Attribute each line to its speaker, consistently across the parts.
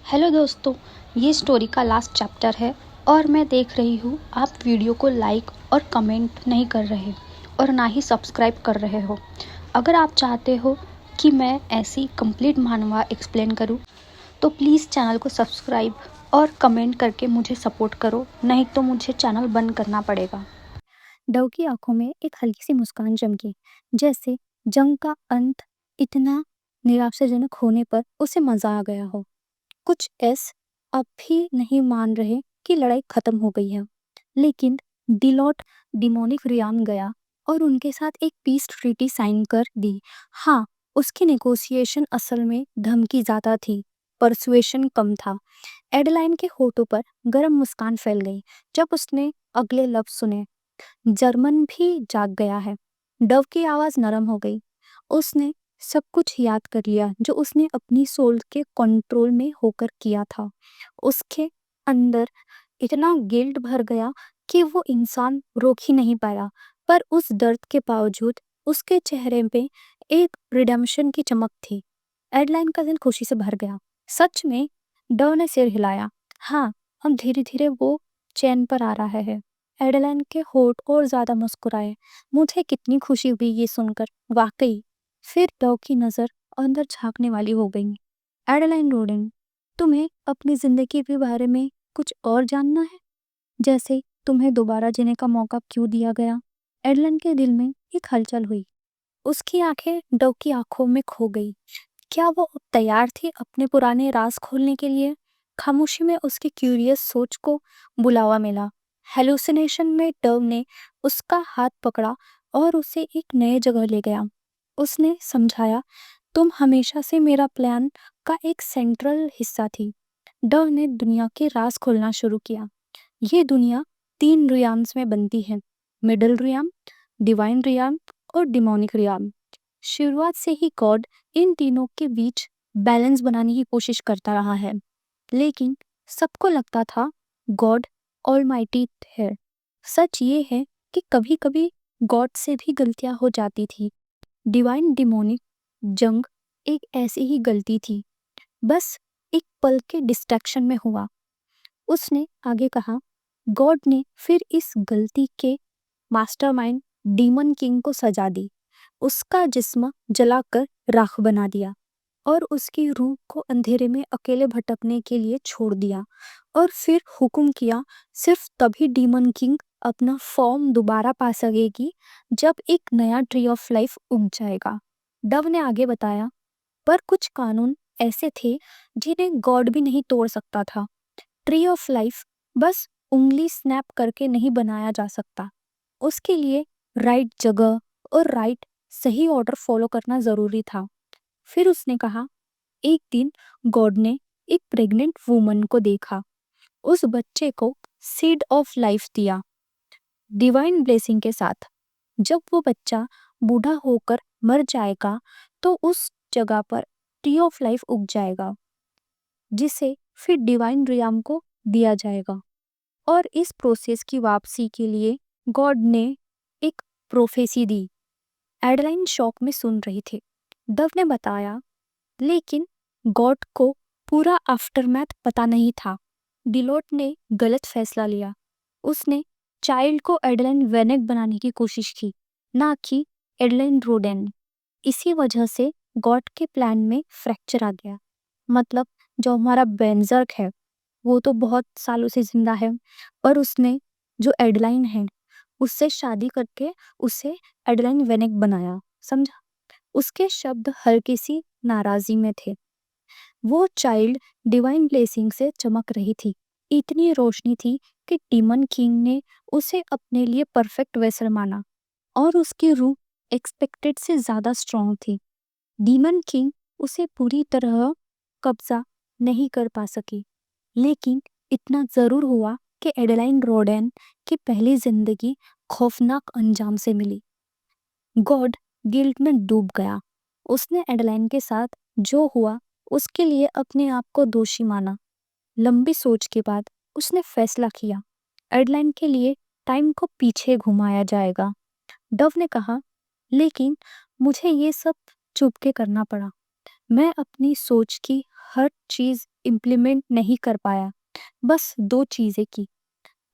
Speaker 1: Hello दोस्तों, ये story का लास्ट चैप्टर है और मैं देख रही हूँ आप वीडियो को लाइक और कमेंट नहीं कर रहे और ना ही सब्सक्राइब कर रहे हो। अगर आप चाहते हो कि मैं ऐसी कंप्लीट महानवा एक्सप्लेन करूँ तो प्लीज़ चैनल को सब्सक्राइब और कमेंट करके मुझे सपोर्ट करो, नहीं तो मुझे चैनल बंद करना पड़ेगा।
Speaker 2: डव की आंखों में एक हल्की सी मुस्कान चमकी, जैसे जंग का अंत इतना निराशाजनक होने पर उसे मजा आ गया हो। कुछ एस अब भी नहीं मान रहे कि लड़ाई खत्म हो गई है, लेकिन डिलॉट डिमोनिक रियान गया और उनके साथ एक पीस ट्रीटी साइन कर दी। हाँ, उसकी नेगोशिएशन असल में धमकी ज़्यादा थी, परसुएशन कम था। एडलाइन के होठों पर गर्म मुस्कान फैल गई जब उसने अगले लफ्ज सुने। जर्मन भी जाग गया है। डव की आवाज नरम हो गई। उसने सब कुछ याद कर लिया जो उसने अपनी सोल के कंट्रोल में होकर किया था। उसके अंदर इतना गिल्ट भर गया कि वो इंसान रोक ही नहीं पाया, पर उस दर्द के बावजूद उसके चेहरे पे एक रिडेम्पशन की चमक थी। एडलाइन का दिल खुशी से भर गया। सच में? डव ने सिर हिलाया। हाँ, अब धीरे धीरे वो चैन पर आ रहा है। एडलाइन के होठ और ज्यादा मुस्कुराए। मुझे कितनी खुशी हुई ये सुनकर, वाकई। फिर डव की नजर अंदर झांकने वाली हो गई। एडलाइन रोडेन, तुम्हें अपनी जिंदगी के बारे में कुछ और जानना है? जैसे तुम्हें दोबारा जीने का मौका क्यों दिया गया? एडलाइन के दिल में एक हलचल हुई। उसकी आंखें डव की आंखों में खो गई। क्या वो अब तैयार थी अपने पुराने राज खोलने के लिए? खामोशी में उसकी क्यूरियस सोच को बुलावा मिला। हेलुसिनेशन में डव ने उसका हाथ पकड़ा और उसे एक नए जगह ले गया। उसने समझाया, तुम हमेशा से मेरा प्लान का एक सेंट्रल हिस्सा थी। डव ने दुनिया के राज खोलना शुरू किया। ये दुनिया 3 रियाम्स में बनती है, मिडल रियाम, डिवाइन रियाम और डिमोनिक रियाम। शुरुआत से ही गॉड इन तीनों के बीच बैलेंस बनाने की कोशिश करता रहा है, लेकिन सबको लगता था गॉड ऑलमाइटी है। सच ये है कि कभी कभी गॉड से भी गलतियां हो जाती थी। डिवाइन डिमोनिक जंग एक ऐसी ही गलती थी, बस एक पल के डिस्ट्रैक्शन में हुआ। उसने आगे कहा, गॉड ने फिर इस गलती के मास्टरमाइंड डीमन किंग को सजा दी, उसका जिस्म जलाकर राख बना दिया और उसकी रूह को अंधेरे में अकेले भटकने के लिए छोड़ दिया। और फिर हुक्म किया, सिर्फ तभी डीमन किंग अपना फॉर्म दोबारा पा सकेगी जब एक नया ट्री ऑफ लाइफ उग जाएगा। डव ने आगे बताया, पर कुछ कानून ऐसे थे जिन्हें गॉड भी नहीं तोड़ सकता था। ट्री ऑफ लाइफ बस उंगली स्नैप करके नहीं बनाया जा सकता। उसके लिए राइट जगह और राइट सही ऑर्डर फॉलो करना जरूरी था। फिर उसने कहा, एक दिन गॉड ने एक प्रेग्नेंट वुमन को देखा। उस बच्चे को सीड ऑफ लाइफ दिया, डिवाइन ब्लेसिंग के साथ। जब वो बच्चा बूढ़ा होकर मर जाएगा तो उस जगह पर ट्री ऑफ लाइफ उग जाएगा, जिसे फिर डिवाइन रियाम को दिया जाएगा। और इस प्रोसेस की वापसी के लिए गॉड ने एक प्रोफेसी दी। एडलाइन शॉक में सुन रही थी। डव ने बताया, लेकिन गॉड को पूरा आफ्टरमैथ पता नहीं था। डिलोट ने गलत फैसला लिया। उसने चाइल्ड को एडलाइन वेनेक बनाने की कोशिश की, ना कि एडलाइन रोडेन। इसी वजह से गॉड के प्लान में फ्रैक्चर आ गया। मतलब जो हमारा बेंजर्क है वो तो बहुत सालों से जिंदा है, पर उसने जो एडलाइन है उससे शादी करके उसे एडलाइन वेनेक बनाया, समझा? उसके शब्द हल्की सी नाराजी में थे। वो चाइल्ड डिवाइन ब्लेसिंग से चमक रही थी। इतनी रोशनी थी कि डीमन किंग ने उसे अपने लिए परफेक्ट वेसल माना और उसकी रूह एक्सपेक्टेड से ज्यादा स्ट्रांग थी। डीमन किंग उसे पूरी तरह कब्जा नहीं कर पा सकी, लेकिन इतना जरूर हुआ कि एडेलाइन रोडेन की पहली जिंदगी खौफनाक अंजाम से मिली। गॉड गिल्ट में डूब गया। उसने एडेलाइन के साथ जो हुआ उसके लिए अपने आप को दोषी माना। लंबी सोच के बाद उसने फैसला किया, एडेलाइन के लिए टाइम को पीछे घुमाया जाएगा। डव ने कहा, लेकिन मुझे ये सब चुप के करना पड़ा। मैं अपनी सोच की हर चीज इम्प्लीमेंट नहीं कर पाया। बस 2 चीज़ें की।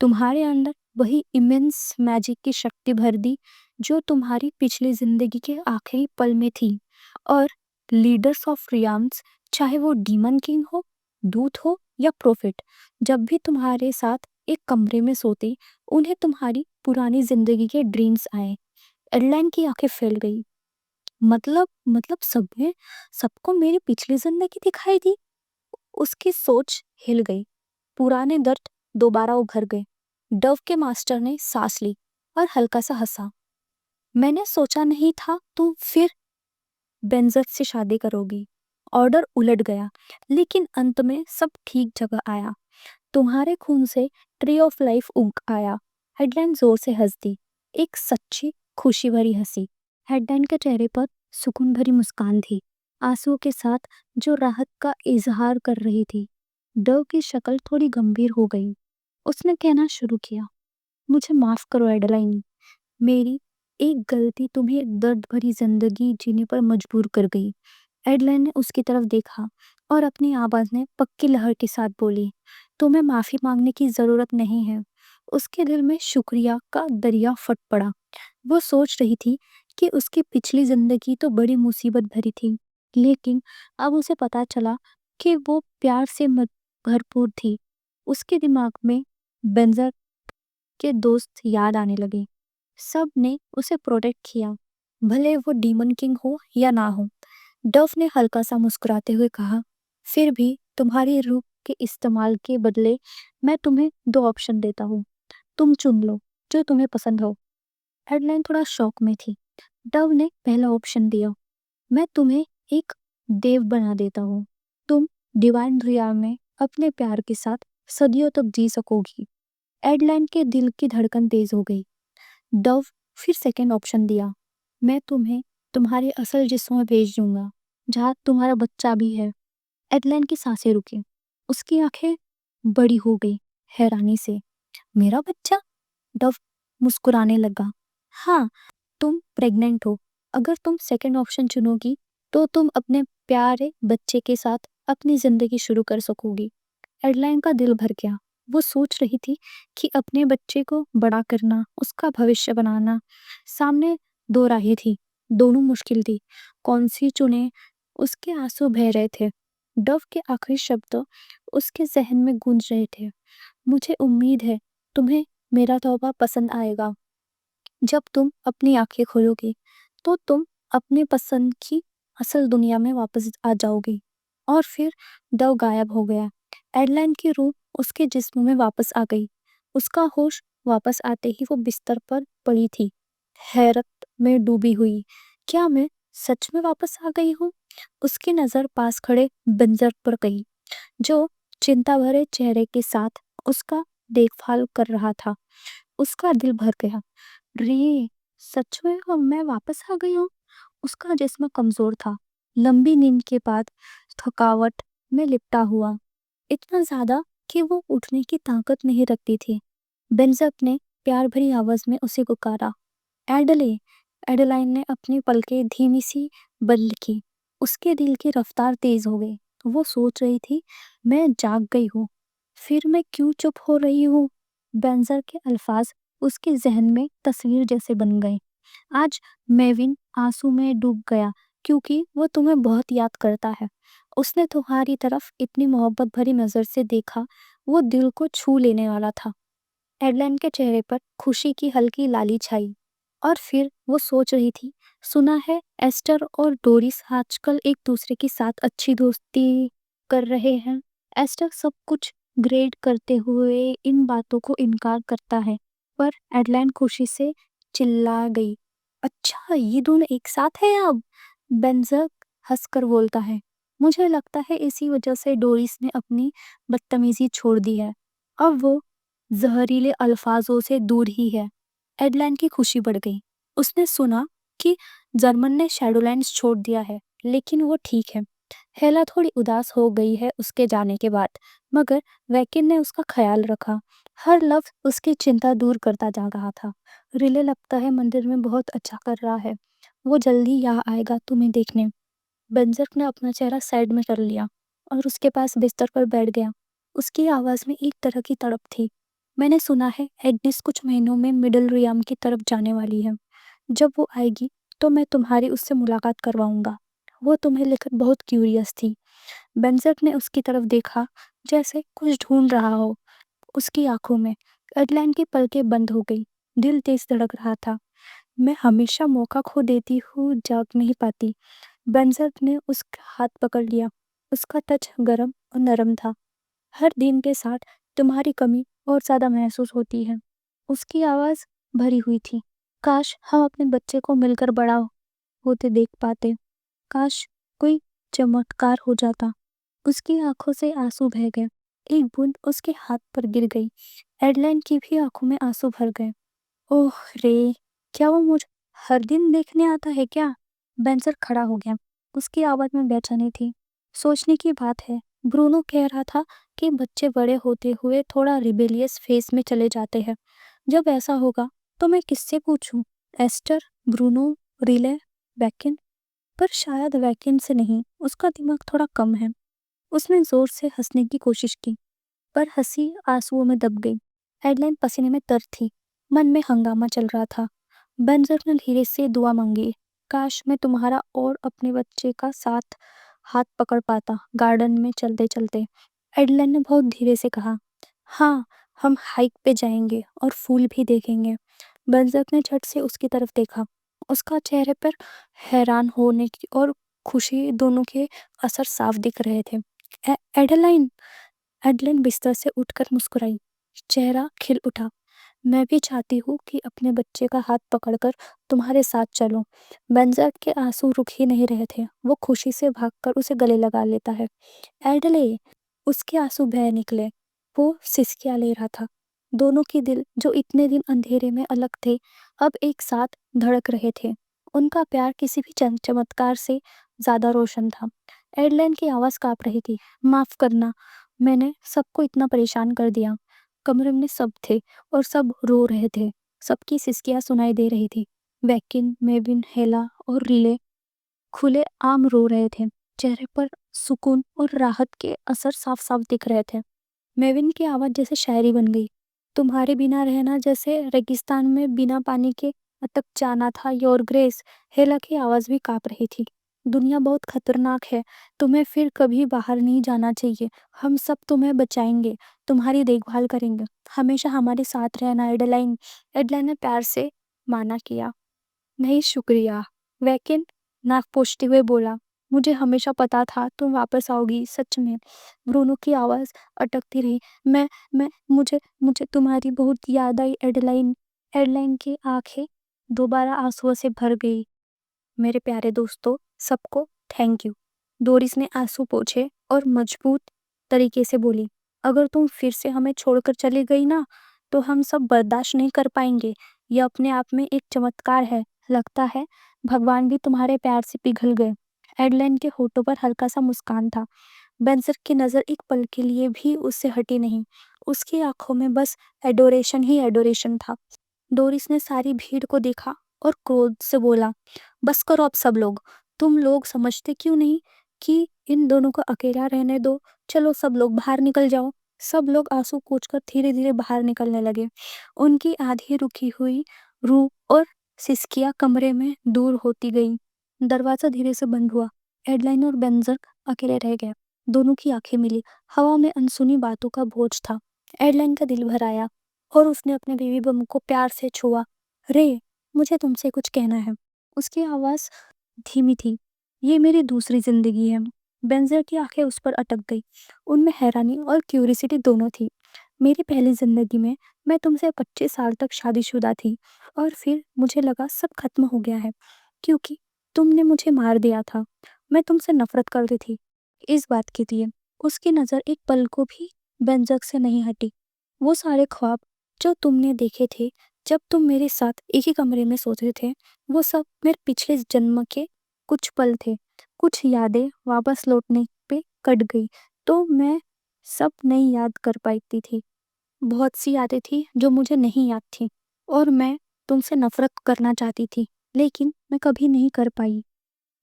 Speaker 2: तुम्हारे अंदर वही इमेंस मैजिक की शक्ति भर दी जो तुम्हारी पिछली ज़िंदगी के आखिरी पल में थी। और लीडर्स ऑफ रियाम्स, चाहे वो डीमन किंग हो, दूत हो या प्रोफिट, जब भी तुम्हारे साथ एक कमरे में सोते, उन्हें तुम्हारी पुरानी ज़िंदगी के ड्रीम्स आए। एडलाइन की आंखें फैल गई। मतलब सबको मेरी पिछली ज़िंदगी दिखाई दी। उसकी सोच हिल गई। पुराने दर्द दोबारा उभर गए। डव के मास्टर ने सांस ली और हल्का सा हंसा। मैंने सोचा नहीं था तुम फिर बेंजर से शादी करोगी। ऑर्डर उलट गया, लेकिन अंत में सब ठीक जगह आया। तुम्हारे खून से ट्री ऑफ लाइफ उग आया। हेडलाइन जोर से हंस दी, एक सच्ची खुशी भरी हंसी। हेडलाइन के चेहरे पर सुकून भरी मुस्कान थी, आंसुओं के साथ जो राहत का इजहार कर रही थी। डव की शक्ल थोड़ी गंभीर हो गई। उसने कहना शुरू किया, मुझे माफ करो एडलाइन, मेरी एक गलती तुम्हें दर्द भरी जिंदगी जीने पर मजबूर कर गई। एडलाइन ने उसकी तरफ देखा और अपनी आवाज में पक्की लहर के साथ बोली, तुम्हें माफी मांगने की जरूरत नहीं है। उसके दिल में शुक्रिया का दरिया फट पड़ा। वो सोच रही थी कि उसकी पिछली जिंदगी तो बड़ी मुसीबत भरी थी, लेकिन अब उसे पता चला कि वो प्यार से भरपूर थी। उसके दिमाग में बेंजर के दोस्त याद आने लगे। सब ने उसे प्रोटेक्ट किया, भले वो डीमन किंग हो या ना हो। डव ने हल्का सा मुस्कुराते हुए कहा, फिर भी तुम्हारी रूह के इस्तेमाल के बदले मैं तुम्हें 2 ऑप्शन देता हूँ। तुम चुन लो जो तुम्हें पसंद हो। एडलाइन थोड़ा शौक में थी। डव ने पहला ऑप्शन दिया, मैं तुम्हें एक देव बना देता हूँ। तुम डिवाइन रिया में अपने प्यार के साथ सदियों तक जी सकोगी। एडलाइन के दिल की धड़कन तेज हो गई। डव फिर सेकंड ऑप्शन दिया, मैं तुम्हें तुम्हारे असल जिस्म में भेज दूंगा, जहाँ तुम्हारा बच्चा भी है। एडलाइन की सांसें रुकी। उसकी आंखें बड़ी हो गई हैरानी से। मेरा बच्चा? डव मुस्कुराने लगा। हाँ, तुम प्रेग्नेंट हो। अगर तुम सेकंड ऑप्शन चुनोगी तो तुम अपने प्यारे बच्चे के साथ अपनी जिंदगी शुरू कर सकोगी। एडलाइन का दिल भर गया। वो सोच रही थी कि अपने बच्चे को बड़ा करना, उसका भविष्य बनाना। सामने 2 राहें थी, दोनों मुश्किल थी। कौन सी चुने? उसके आंसू बह रहे थे। डव के आखिरी शब्द उसके जहन में गूंज रहे थे, मुझे उम्मीद है तुम्हें मेरा तौबा पसंद आएगा। जब तुम अपनी आंखें खोलोगी तो तुम अपने पसंद की असल दुनिया में वापस आ जाओगी। और फिर डव गायब हो गया। एडलाइन की रूह उसके जिस्म में वापस आ गई। उसका होश वापस आते ही वो बिस्तर पर पड़ी थी, हैरत में डूबी हुई। क्या मैं सच में वापस आ गई हूँ? उसकी नजर पास खड़े बंजर पर गई, जो चिंता भरे चेहरे के साथ उसका देखभाल कर रहा था। उसका दिल भर गया। रे, सच में अब मैं वापस आ गई हूँ। उसका जिस्म कमजोर था, लंबी नींद के बाद थकावट में लिपटा हुआ, इतना ज्यादा कि वो उठने की ताकत नहीं रखती थी। बेंजक ने प्यार भरी आवाज में उसे पुकारा, एडले। एडलाइन ने अपनी पलकें धीमी सी बंद की। उसके दिल की रफ्तार तेज हो गई। वो सोच रही थी, मैं जाग गई हूँ, फिर मैं क्यों चुप हो रही हूँ? बेंजर के अल्फाज उसके जहन में तस्वीर जैसे बन गए। आज मेविन आंसू में डूब गया क्योंकि वो तुम्हें बहुत याद करता है। उसने तुम्हारी तरफ इतनी मोहब्बत भरी नजर से देखा, वो दिल को छू लेने वाला था। एडलाइन के चेहरे पर खुशी की हल्की लाली छाई। और फिर वो सोच रही थी, सुना है एस्टर और डोरिस आजकल एक दूसरे के साथ अच्छी दोस्ती कर रहे हैं। एस्टर सब कुछ ग्रेड करते हुए इन बातों को इनकार करता है, पर एडलाइन खुशी से चिल्ला गई, अच्छा ये दोनों एक साथ है अब? बेंजक हंसकर बोलता है, मुझे लगता है इसी वजह से डोरिस ने अपनी बदतमीजी छोड़ दी है। अब वो जहरीले अल्फाजों से दूर ही है। एडलाइन की खुशी बढ़ गई। उसने सुना कि जर्मन ने शैडोलैंड्स छोड़ दिया है, लेकिन वो ठीक है। हेला थोड़ी उदास हो गई है उसके जाने के बाद, मगर वैकिन ने उसका ख्याल रखा। हर लफ्ज उसकी चिंता दूर करता जा रहा था। रिले लगता है मंदिर में बहुत अच्छा कर रहा है, वो जल्दी यहाँ आएगा तुम्हें देखने। बेंजक ने अपना चेहरा साइड में कर लिया और उसके पास बिस्तर पर बैठ गया। उसकी आवाज़ में एक तरह की तड़प थी। मैंने सुना है एग्नेस कुछ महीनों में मिडल रियाम की तरफ जाने वाली है। जब वो आएगी तो मैं तुम्हारी उससे मुलाकात करवाऊंगा। वो तुम्हें लेकर बहुत क्यूरियस थी। बेंजर ने उसकी तरफ देखा, जैसे कुछ ढूंढ रहा हो। उसकी आंखों में एडलाइन की पलकें बंद हो गई। दिल तेज धड़क रहा था। मैं हमेशा मौका खो देती हूँ, जाग नहीं पाती। बेंजर ने उसका हाथ पकड़ लिया। उसका टच गरम और नरम था। हर दिन के साथ तुम्हारी कमी और ज़्यादा महसूस होती है। उसकी आवाज़ भरी हुई थी। काश हम अपने बच्चे को मिलकर बड़ा होते देख पाते। काश कोई चमत्कार हो जाता। उसकी आंखों से आंसू बह गए। एक बूंद उसके हाथ पर गिर गई। एडलाइन की भी आंखों में आंसू भर गए। ओह रे! क्या वो मुझे हर दिन देखने आता है क्या? बेंजर खड़ा हो गया। उसकी आवाज़ में बेचैनी थी। सोचने की बात है, ब्रूनो कह रहा था कि बच्चे बड़े होते हुए थोड़ा रिबेलियस फेज में चले जाते हैं। जब ऐसा होगा तो मैं किससे पूछूं? एस्टर, ब्रूनो, रिले, वैकिन? पर शायद वैकिन से नहीं, उसका दिमाग थोड़ा कम है। उसने जोर से हंसने की कोशिश की, पर हंसी आंसुओं में दब गई। एडलाइन पसीने में तर थी। मन में हंगामा चल रहा था। बेंजर ने धीरे से दुआ मांगी। काश मैं तुम्हारा और अपने बच्चे का साथ हाथ पकड़ पाता गार्डन में चलते चलते। एडलाइन ने बहुत धीरे से कहा, हाँ, हम हाइक पे जाएंगे और फूल भी देखेंगे। बेंजर ने झट से उसकी तरफ देखा। उसका चेहरे पर हैरान होने की और खुशी दोनों के असर साफ दिख रहे थे। एडेलाइन! एडलिन बिस्तर से उठकर मुस्कुराई। चेहरा खिल उठा। मैं भी चाहती हूँ कि अपने बच्चे का हाथ पकड़कर तुम्हारे साथ चलूं। बेंजर के आंसू रुक ही नहीं रहे थे। वो खुशी से भागकर उसे गले लगा लेता है। एडले! उसके आंसू बह निकले। वो सिसकियां ले रहा था। दोनों के दिल, जो इतने दिन अंधेरे में अलग थे, अब एक साथ धड़क रहे थे। उनका प्यार किसी भी चमत्कार से ज्यादा रोशन था। एडलाइन की आवाज कांप रही थी। माफ करना, मैंने सबको इतना परेशान कर दिया। कमरे में सब थे और सब रो रहे थे। सबकी सिसकियां सुनाई दे रही थी। वैकिन, मेविन, हेला और रिले खुले आम रो रहे थे। चेहरे पर सुकून और राहत के असर साफ साफ दिख रहे थे। मेविन की आवाज जैसे शायरी बन गई। तुम्हारे बिना रहना जैसे रेगिस्तान में बिना पानी के अटक जाना था, योर ग्रेस। हेला की आवाज भी कांप रही थी। दुनिया बहुत खतरनाक है। तुम्हें फिर कभी बाहर नहीं जाना चाहिए। हम सब तुम्हें बचाएंगे, तुम्हारी देखभाल करेंगे। हमेशा हमारे साथ रहना, एडलाइन। एडलाइन ने प्यार से माना किया। नहीं शुक्रिया, वैकिन नाक पोंछते हुए बोला। मुझे हमेशा पता था तुम वापस आओगी, सच में। ब्रूनो की आवाज अटकती रही। मैं मुझे मुझे तुम्हारी बहुत याद आई, एडलाइन। एडलाइन की आंखें दोबारा आंसुओं से भर गई। मेरे प्यारे दोस्तों, सबको थैंक यू। डोरिस ने आंसू पोंछे और मजबूत तरीके से बोली, अगर तुम फिर से हमें छोड़कर चली गई ना, तो हम सब बर्दाश्त नहीं कर पाएंगे। यह अपने आप में एक चमत्कार है। लगता है भगवान भी तुम्हारे प्यार से पिघल गए। एडलाइन के होठों पर हल्का सा मुस्कान था। बेंजर की नजर एक पल के लिए भी उससे हटी नहीं। उसकी आंखों में बस एडोरेशन ही एडोरेशन था। डोरिस ने सारी भीड़ को देखा और क्रोध से बोला, बस करो अब सब लोग। तुम लोग समझते क्यों नहीं कि इन दोनों को अकेला रहने दो। चलो सब लोग बाहर निकल जाओ। सब लोग आंसू पोंछकर धीरे धीरे बाहर निकलने लगे। उनकी आधी रुकी हुई रूह और सिसकियां कमरे में दूर होती गई। दरवाजा धीरे से बंद हुआ। एडलाइन और बेंजर अकेले रह गए। दोनों की आंखें मिली। हवा में अनसुनी बातों का बोझ था। एडलाइन का दिल भर आया और उसने अपने बेबी बम को प्यार से छुआ। रे, मुझे तुमसे कुछ कहना है। उसकी आवाज धीमी थी। ये मेरी दूसरी जिंदगी है। बेंजर की आंखें उस पर अटक गई। उनमें हैरानी और क्यूरियोसिटी दोनों थी। मेरी पहली जिंदगी में मैं तुमसे 25 साल तक शादीशुदा थी और फिर मुझे लगा सब खत्म हो गया है क्योंकि तुमने मुझे मार दिया था। मैं तुमसे नफरत करती थी, इस बात की थी। उसकी नज़र एक पल को भी बेंजर से नहीं हटी। वो सारे ख्वाब जो तुमने देखे थे जब तुम मेरे साथ एक ही कमरे में सोते थे, वो सब मेरे पिछले जन्म के कुछ पल थे। कुछ यादें वापस लौटने पे कट गई तो मैं सब नहीं याद कर पाती थी। बहुत सी यादें थी जो मुझे नहीं याद थी और मैं तुमसे नफरत करना चाहती थी, लेकिन मैं कभी नहीं कर पाई।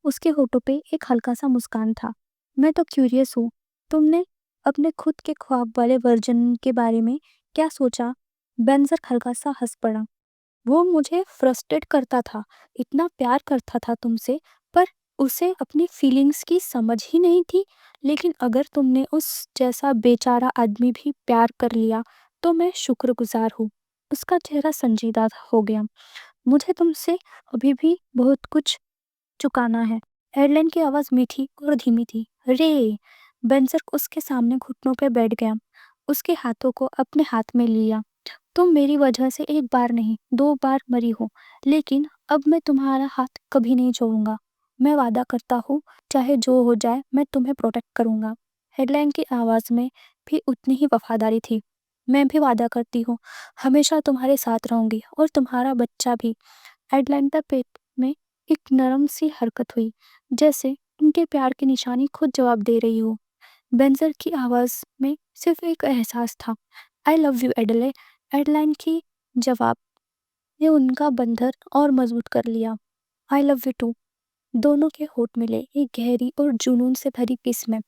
Speaker 2: उसके होठों पे एक हल्का सा मुस्कान था। मैं तो क्यूरियस हूँ, तुमने अपने खुद के ख्वाब वाले वर्जन के बारे में क्या सोचा? बेंज़र हल्का-सा हँस पड़ा। वो मुझे फ्रस्ट्रेट करता था, इतना प्यार करता था तुमसे, पर उसे अपनी फीलिंग्स की समझ ही नहीं थी। लेकिन अगर तुमने उस जैसा बेचारा आदमी भी प्यार कर लिया, तो मैं शुक्रगुज़ार हूँ। उसका चेहरा संजीदा हो गया। मुझे तुमसे अभी भी बहुत कुछ चुकाना है। एयरलाइन की आवाज़ मीठी और धीमी थी। रे! बेंज़र उसके सामने घुटनों पे बैठ गया, उसके हाथों को अपने हाथ में लिया। तुम मेरी वजह से एक बार नहीं, 2 बार मरी हो, लेकिन अब मैं तुम्हारा हाथ कभी नहीं छोड़ूँगा। मैं वादा करता हूँ, चाहे जो हो जाए, मैं तुम्हें प्रोटेक्ट करूँगा। हेडलाइन की आवाज़ में भी उतनी ही वफ़ादारी थी। मैं भी वादा करती हूँ, हमेशा तुम्हारे साथ रहूँगी और तुम्हारा बच्चा भी। हेडलाइन के पेट में एक नरम-सी हरकत हुई, जैसे उनके प्यार की निशानी खुद जवाब दे रही हो। बेंज़र की आवाज़ में सिर्फ एक एहसास था, आई लव यू एडले। एडलाइन की जवाब ने उनका बंधन और मजबूत कर लिया। I love you too. दोनों के होठ मिले एक गहरी और जुनून से भरी किस में।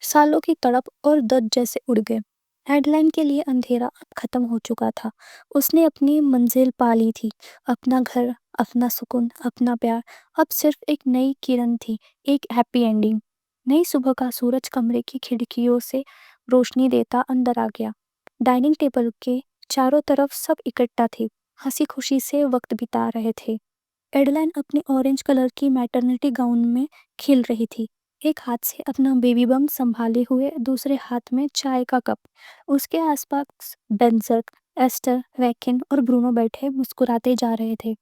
Speaker 2: सालों की तड़प और दर्द जैसे उड़ गए। एडलाइन के लिए अंधेरा अब खत्म हो चुका था। उसने अपनी मंजिल पा ली थी, अपना घर, अपना सुकून, अपना प्यार। अब सिर्फ एक नई किरण थी, एक हैप्पी एंडिंग। नई सुबह का सूरज कमरे की खिड़कियों से रोशनी देता अंदर आ गया। डाइनिंग टेबल के चारों तरफ सब इकट्ठा थे, हंसी खुशी से वक्त बिता रहे थे। एडलाइन अपनी ऑरेंज कलर की मैटरनिटी गाउन में खिल रही थी, एक हाथ से अपना बेबी बम संभाले हुए, दूसरे हाथ में चाय का कप। उसके आसपास बेंजर, एस्टर, रैकिन और ब्रूनो बैठे मुस्कुराते जा रहे थे।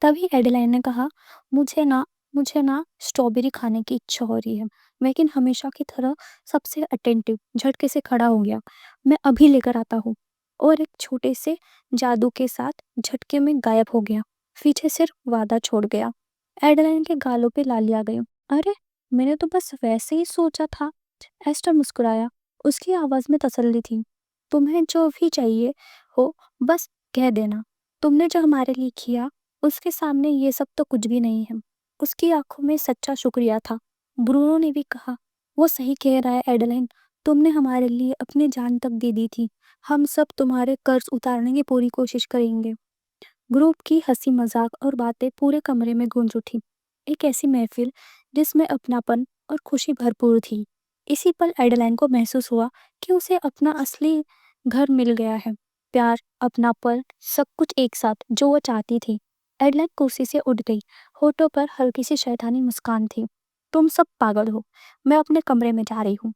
Speaker 2: तभी एडेलाइन ने कहा, मुझे ना स्ट्रॉबेरी खाने की इच्छा हो रही है। लेकिन हमेशा की तरह सबसे अटेंटिव झटके से खड़ा हो गया। मैं अभी लेकर आता हूँ। और एक छोटे से जादू के साथ झटके में गायब हो गया। पीछे सिर्फ वादा छोड़ गया। एडेलाइन के गालों पे लाली आ गई। अरे, मैंने तो बस वैसे ही सोचा था। एस्टर मुस्कुराया। उसकी आवाज में तसल्ली थी। तुम्हें जो भी चाहिए हो, बस कह देना। तुमने जो हमारे लिए किया, उसके सामने ये सब तो कुछ भी नहीं है। उसकी आंखों में सच्चा शुक्रिया था। ब्रूनो ने भी कहा, वो सही कह रहा है एडेलाइन। तुमने हमारे लिए अपनी जान तक दे दी थी। हम सब तुम्हारे कर्ज उतारने की पूरी कोशिश करेंगे। ग्रुप की हंसी मजाक और बातें पूरे कमरे में गूंज उठी। एक ऐसी महफिल जिसमें अपनापन और खुशी भरपूर थी। इसी पल एडेलाइन को महसूस हुआ कि उसे अपना असली घर मिल गया है। प्यार, अपनापन, सब कुछ एक साथ, जो वो चाहती थी। एडेलाइन कुर्सी से उठ गई। होठों पर हल्की सी शैतानी मुस्कान थी। तुम सब पागल हो। मैं अपने कमरे में जा रही हूँ।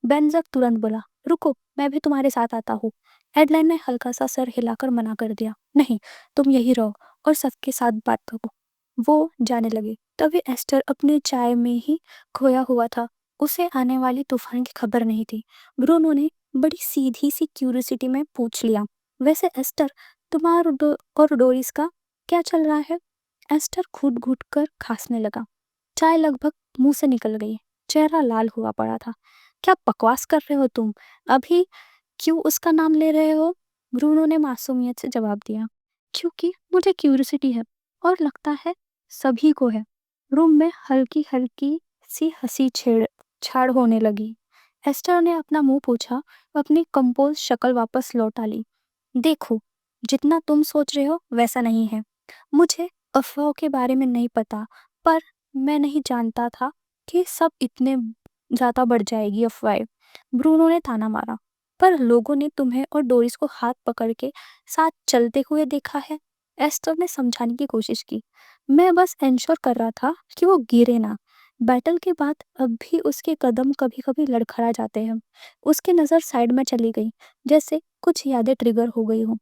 Speaker 2: बेंजर तुरंत बोला, रुको, मैं भी तुम्हारे साथ आता हूँ। एडलाइन ने हल्का सा सर हिलाकर मना कर दिया। नहीं, तुम यही रहो और सबके साथ बात करो। वो जाने लगे। तभी एस्टर अपने चाय में ही खोया हुआ था। उसे आने वाली तूफान की खबर नहीं थी। ब्रूनो ने बड़ी सीधी सी क्यूरियोसिटी में पूछ लिया, वैसे एस्टर, तुम्हारा और डोरिस का क्या चल रहा है? एस्टर घुट घुट कर खांसने लगा। चाय लगभग मुंह से निकल गई। चेहरा लाल हुआ पड़ा था। क्या बकवास कर रहे हो तुम? अभी क्यों उसका नाम ले रहे हो? ब्रूनो ने मासूमियत से जवाब दिया। क्योंकि मुझे क्यूरियोसिटी है और लगता है सभी को है। रूम में हल्की हल्की सी हंसी छेड़ होने लगी। एस्टर ने अपना मुंह पूछा, अपनी कंपोज शक्ल वापस लौटा ली। देखो, जितना तुम सोच रहे हो वैसा नहीं है। मुझे अफवाहों के बारे में नहीं पता, पर मैं नहीं जानता था कि सब इतने ज़्यादा बढ़ जाएगी अफवाहें। ब्रूनो ने ताना मारा। पर लोगों ने तुम्हें और डोरिस को हाथ पकड़ के साथ चलते हुए देखा है। एस्टर ने समझाने की कोशिश की। मैं बस इंश्योर कर रहा था कि वो गिरे ना। बैटल के बाद अब भी उसके कदम कभी कभी लड़खड़ा जाते हैं। उसकी नज़र साइड में चली गई, जैसे कुछ यादें ट्रिगर हो गई हो।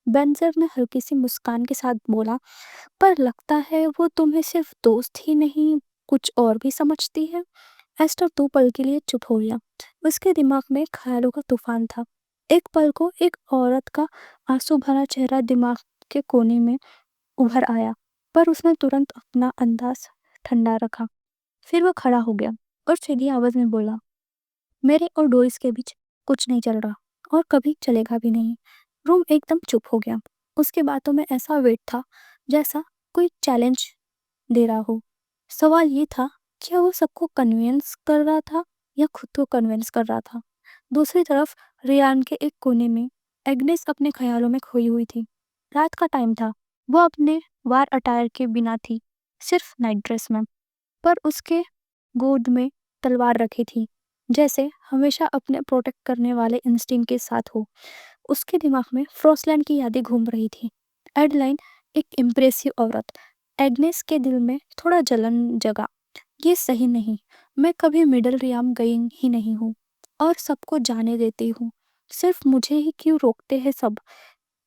Speaker 2: बेंजर ने हल्की सी मुस्कान के साथ बोला, पर लगता है वो तुम्हें सिर्फ दोस्त ही नहीं, कुछ और भी समझती है। एस्टर 2 पल के लिए चुप हो गया। उसके दिमाग में ख्यालों का तूफान था। एक पल को एक औरत का आंसू भरा चेहरा दिमाग के कोने में उभर आया, पर उसने तुरंत अपना अंदाज ठंडा रखा। फिर वो खड़ा हो गया और सीधी आवाज में बोला, मेरे और डोरिस के बीच कुछ नहीं चल रहा और कभी चलेगा भी नहीं। रूम एकदम चुप हो गया। उसके बातों में ऐसा वेट था, जैसा कोई चैलेंज दे रहा हो। सवाल ये था, क्या वो सबको कन्विंस कर रहा था या खुद को कन्विंस कर रहा था। दूसरी तरफ रियान के एक कोने में एग्नेस अपने ख्यालों में खोई हुई थी। रात का टाइम था। वो अपने वार अटायर के बिना थी, सिर्फ नाइट ड्रेस में, पर उसके गोद में तलवार रखी थी, जैसे हमेशा अपने प्रोटेक्ट करने वाले इंस्टिंक्ट के साथ हो। उसके दिमाग में फ्रॉस्टलैंड की यादें घूम रही थी। एडलाइन, एक इम्प्रेसिव औरत। एग्नेस के दिल में थोड़ा जलन जगा। ये सही नहीं। मैं कभी मिडल रियाम गई ही नहीं हूँ और सबको जाने देती हूँ। सिर्फ मुझे ही क्यों रोकते हैं सब?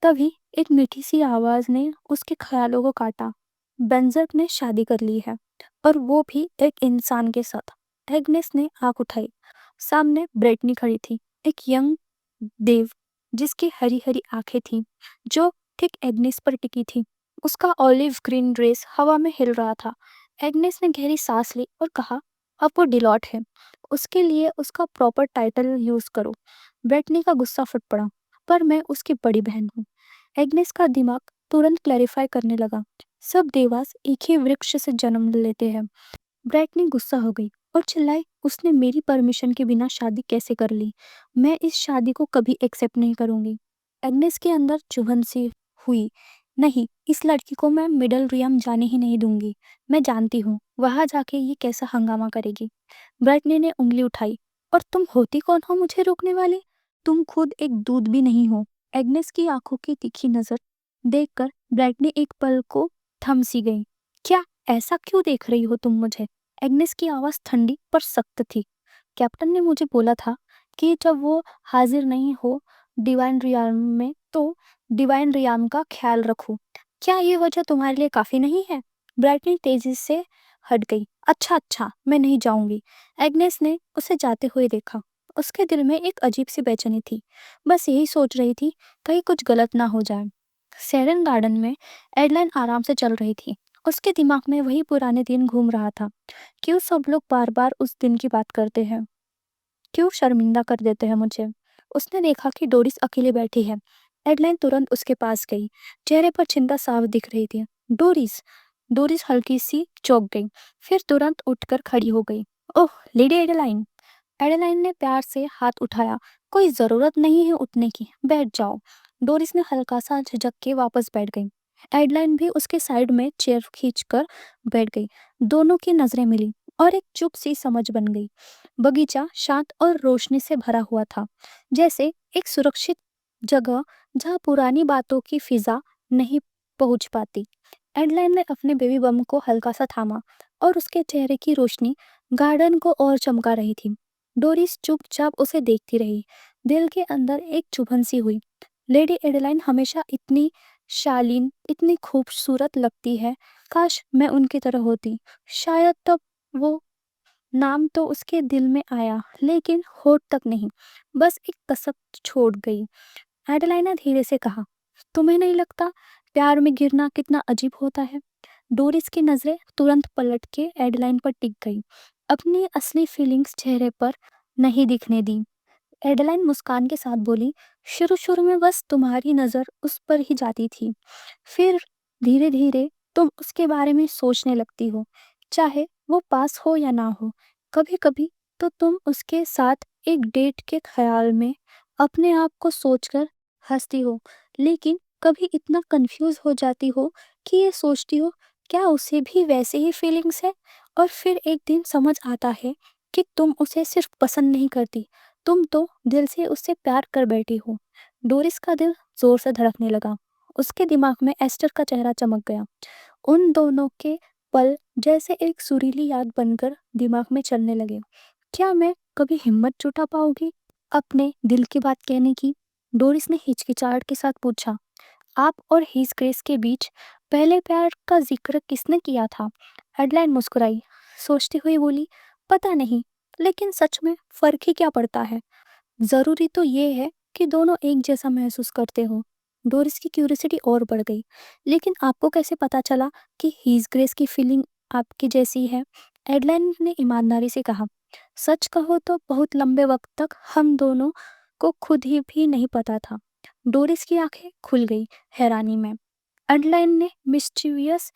Speaker 2: तभी एक मीठी सी आवाज ने उसके ख्यालों को काटा। बेंजर ने शादी कर ली है, और वो भी एक इंसान के साथ। एग्नेस ने आंख उठाई। सामने ब्रेटनी खड़ी थी, एक यंग देव जिसकी हरी हरी आंखें थीं, जो ठीक एग्नेस पर टिकी थी। उसका ऑलिव ग्रीन ड्रेस हवा में हिल रहा था। एग्नेस ने गहरी सांस ली और कहा, अब वो डिलॉट है, उसके लिए उसका प्रॉपर टाइटल यूज करो। ब्रेटनी का गुस्सा फट पड़ा, पर मैं उसकी बड़ी बहन हूँ। एग्नेस का दिमाग तुरंत क्लैरिफाई करने लगा, सब देवास एक ही वृक्ष से जन्म लेते हैं। ब्राइटनी गुस्सा हो गई और चिल्लाई, उसने मेरी परमिशन के बिना शादी कैसे कर ली? मैं इस शादी को कभी एक्सेप्ट नहीं करूंगी। एग्नेस के अंदर चुभन सी हुई। नहीं, इस लड़की को मैं मिडल रियम जाने ही नहीं दूंगी। मैं जानती हूँ वहां जाके ये कैसा हंगामा करेगी। ब्राइटनी ने उंगली उठाई, और तुम होती कौन हो मुझे रोकने वाली? तुम खुद एक दूध भी नहीं हो। एग्नेस की आंखों की तीखी नजर देखकर ब्राइटनी एक पल को थम सी गई। क्या? ऐसा क्यों देख रही हो तुम मुझे? एग्नेस की आवाज ठंडी पर सख्त थी। कैप्टन ने मुझे बोला था कि जब वो हाजिर नहीं हो डिवाइन रियाम में, तो डिवाइन रियाम का ख्याल रखो। क्या ये वजह तुम्हारे लिए काफी नहीं है? ब्राइटनी तेजी से हट गई। अच्छा अच्छा, मैं नहीं जाऊंगी। एग्नेस ने उसे जाते हुए देखा। उसके दिल में एक अजीब सी बेचैनी थी। बस यही सोच रही थी, कहीं कुछ गलत ना हो जाए। सेरेन गार्डन में एडलाइन आराम से चल रही थी। उसके दिमाग में वही पुराने दिन घूम रहा था। क्यों सब लोग बार बार उस दिन की बात करते हैं? क्यों शर्मिंदा कर देते हैं मुझे? उसने देखा कि डोरिस अकेले बैठी है। एडलाइन तुरंत उसके पास गई। चेहरे पर चिंता साफ दिख रही थी। डोरिस। डोरिस हल्की सी चौंक गई, फिर तुरंत उठकर खड़ी हो गई। ओह, लेडी एडलाइन। एडेलाइन ने प्यार से हाथ उठाया। कोई जरूरत नहीं है उठने की, बैठ जाओ। डोरिस ने हल्का सा झिझक के वापस बैठ गई। एडलाइन भी उसके साइड में चेयर खींचकर बैठ गई। दोनों की नजरें मिली और एक चुप सी समझ बन गई। बगीचा शांत और रोशनी से भरा हुआ था, जैसे एक सुरक्षित जगह जहाँ पुरानी बातों की फिजा नहीं पहुंच पाती। एडलाइन ने अपने बेबी बम को हल्का सा थामा, और उसके चेहरे की रोशनी गार्डन को और चमका रही थी। डोरिस चुपचाप उसे देखती रही। दिल के अंदर एक चुभन सी हुई। लेडी एडेलाइन हमेशा इतनी शालीन, इतनी खूबसूरत लगती है। काश मैं उनकी तरह होती। शायद तब वो नाम तो उसके दिल में आया, लेकिन होठ तक नहीं। बस एक कसक छोड़ गई। एडेलाइना धीरे से कहा, तुम्हें नहीं लगता प्यार में गिरना कितना अजीब होता है? डोरिस की नजरें तुरंत पलट के एडेलाइन पर टिक गई। अपनी असली फीलिंग्स चेहरे पर नहीं दिखने दी। एडेलाइन मुस्कान के साथ बोली, शुरू शुरू में बस तुम्हारी नजर उस पर ही जाती थी, फिर धीरे धीरे तुम उसके बारे में सोचने लगती हो, चाहे वो पास हो या ना हो। कभी कभी तो तुम उसके साथ एक डेट के ख्याल में अपने आप को सोचकर हंसती हो, लेकिन कभी इतना कंफ्यूज हो जाती हो कि ये सोचती हो, क्या उसे भी वैसे ही फीलिंग्स है? और फिर एक दिन समझ आता है कि तुम उसे सिर्फ पसंद नहीं करती, तुम तो दिल से उससे प्यार कर बैठी हो। डोरिस का दिल जोर से धड़कने लगा। उसके दिमाग में एस्टर का चेहरा चमक गया। उन दोनों के पल जैसे एक सुरीली याद बनकर दिमाग में चलने लगे। क्या मैं कभी हिम्मत जुटा पाऊंगी अपने दिल की बात कहने की? डोरिस ने हिचकिचाहट के साथ पूछा, आप और हीज ग्रेस के बीच पहले प्यार का जिक्र किसने किया था? एडलाइन मुस्कुराई, सोचती हुई बोली, पता नहीं, लेकिन सच में फर्क ही क्या पड़ता है? जरूरी तो ये है कि दोनों एक जैसा महसूस करते हो। डोरिस की क्यूरियोसिटी और बढ़ गई, लेकिन आपको कैसे पता चला कि हीज ग्रेस की फीलिंग आपकी जैसी है? एडलाइन ने ईमानदारी से कहा, सच कहो तो बहुत लंबे वक्त तक हम दोनों को खुद ही भी नहीं पता था। डोरिस की आंखें खुल गई हैरानी में। एडलाइन ने मिस्टीरियस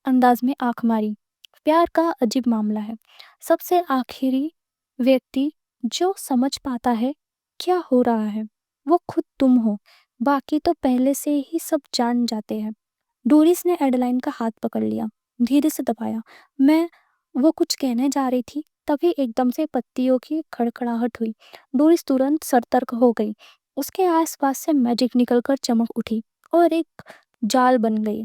Speaker 2: अंदाज में आंख मारी। प्यार का अजीब मामला है। सबसे आखिरी व्यक्ति जो समझ पाता है क्या हो रहा है वो खुद तुम हो, बाकी तो पहले से ही सब जान जाते हैं। डोरिस ने एडेलाइन का हाथ पकड़ लिया, धीरे से दबाया। वो कुछ कहने जा रही थी, तभी एकदम से पत्तियों की खड़खड़ाहट हुई। डोरिस तुरंत सतर्क हो गई। उसके आसपास से मैजिक निकलकर चमक उठी और एक जाल बन गई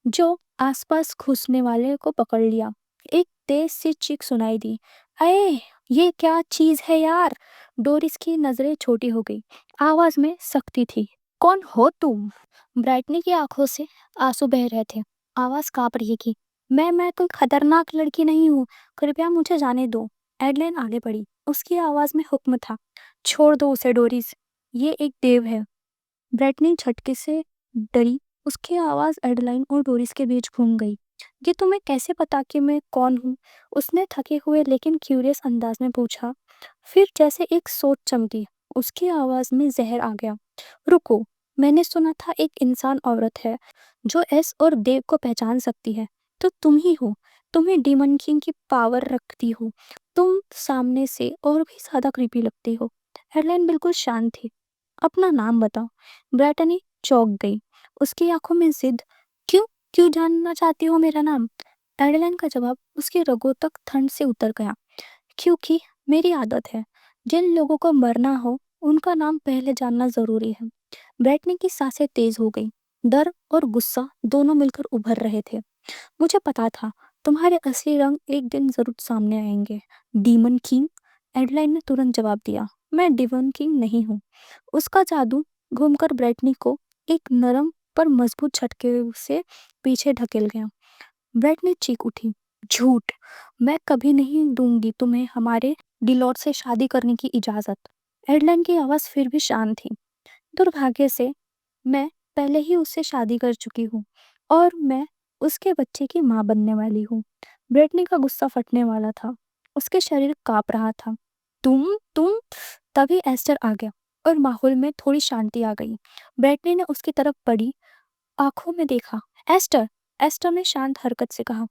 Speaker 2: जो आसपास घुसने वाले को पकड़ लिया। एक तेज सी चीख सुनाई दी, अये ये क्या चीज है यार। डोरिस की नजरें छोटी हो गई, आवाज में सख्ती थी। कौन हो तुम? ब्राइटनी की आंखों से आंसू बह रहे थे, आवाज कांप रही थी। मैं कोई खतरनाक लड़की नहीं हूँ, कृपया मुझे जाने दो। एडलेन आगे बढ़ी, उसकी आवाज में हुक्म था। छोड़ दो उसे डोरिस, ये एक देव है। ब्राइटनी झटके से डरी, उसकी आवाज एडलाइन और डोरिस के बीच घूम गई। ये तुम्हें कैसे पता कि मैं कौन हूँ? उसने थके हुए लेकिन क्यूरियस अंदाज में पूछा। फिर जैसे एक सोच चमकी, उसकी आवाज में जहर आ गया। रुको, मैंने सुना था एक इंसान औरत है जो एस और देव को पहचान सकती है। तो तुम ही हो, तुम ही डीमन किंग की पावर रखती हो। तुम सामने से और भी ज्यादा क्रीपी लगती हो। एडलाइन बिल्कुल शांत थी। अपना नाम बताओ। ब्रैटनी चौंक गई, उसकी आंखों में जिद। क्यों क्यों जानना चाहती हो मेरा नाम? एडेलाइन का जवाब उसकी रगों तक ठंड से उतर गया। क्योंकि मेरी आदत है, जिन लोगों को मरना हो उनका नाम पहले जानना जरूरी है। ब्रैटनी की सांसें तेज हो गई, डर और गुस्सा दोनों मिलकर उभर रहे थे। मुझे पता था तुम्हारे असली रंग एक दिन जरूर सामने आएंगे। Demon king? एडलाइन ने तुरंत जवाब दिया, मैं डीमन किंग नहीं हूँ। उसका जादू घूमकर ब्रैटनी को एक नरम पर मजबूत झटके से पीछे ढकेल गया। ब्रैटनी चीख उठी, झूठ! मैं कभी नहीं दूंगी तुम्हें हमारे डिलॉट से शादी करने की इजाजत। एडलाइन की आवाज फिर भी शांत थी। दुर्भाग्य से मैं पहले ही उससे शादी कर चुकी हूँ और मैं उसके बच्चे की माँ बनने वाली हूँ। ब्रिटनी का गुस्सा फटने वाला था, उसके शरीर कांप रहा था। तुम तभी एस्टर आ गया और माहौल में थोड़ी शांति आ गई। ब्रिटनी ने उसकी तरफ बढ़ी, आंखों में देखा। एस्टर! एस्टर ने शांत हरकत से कहा।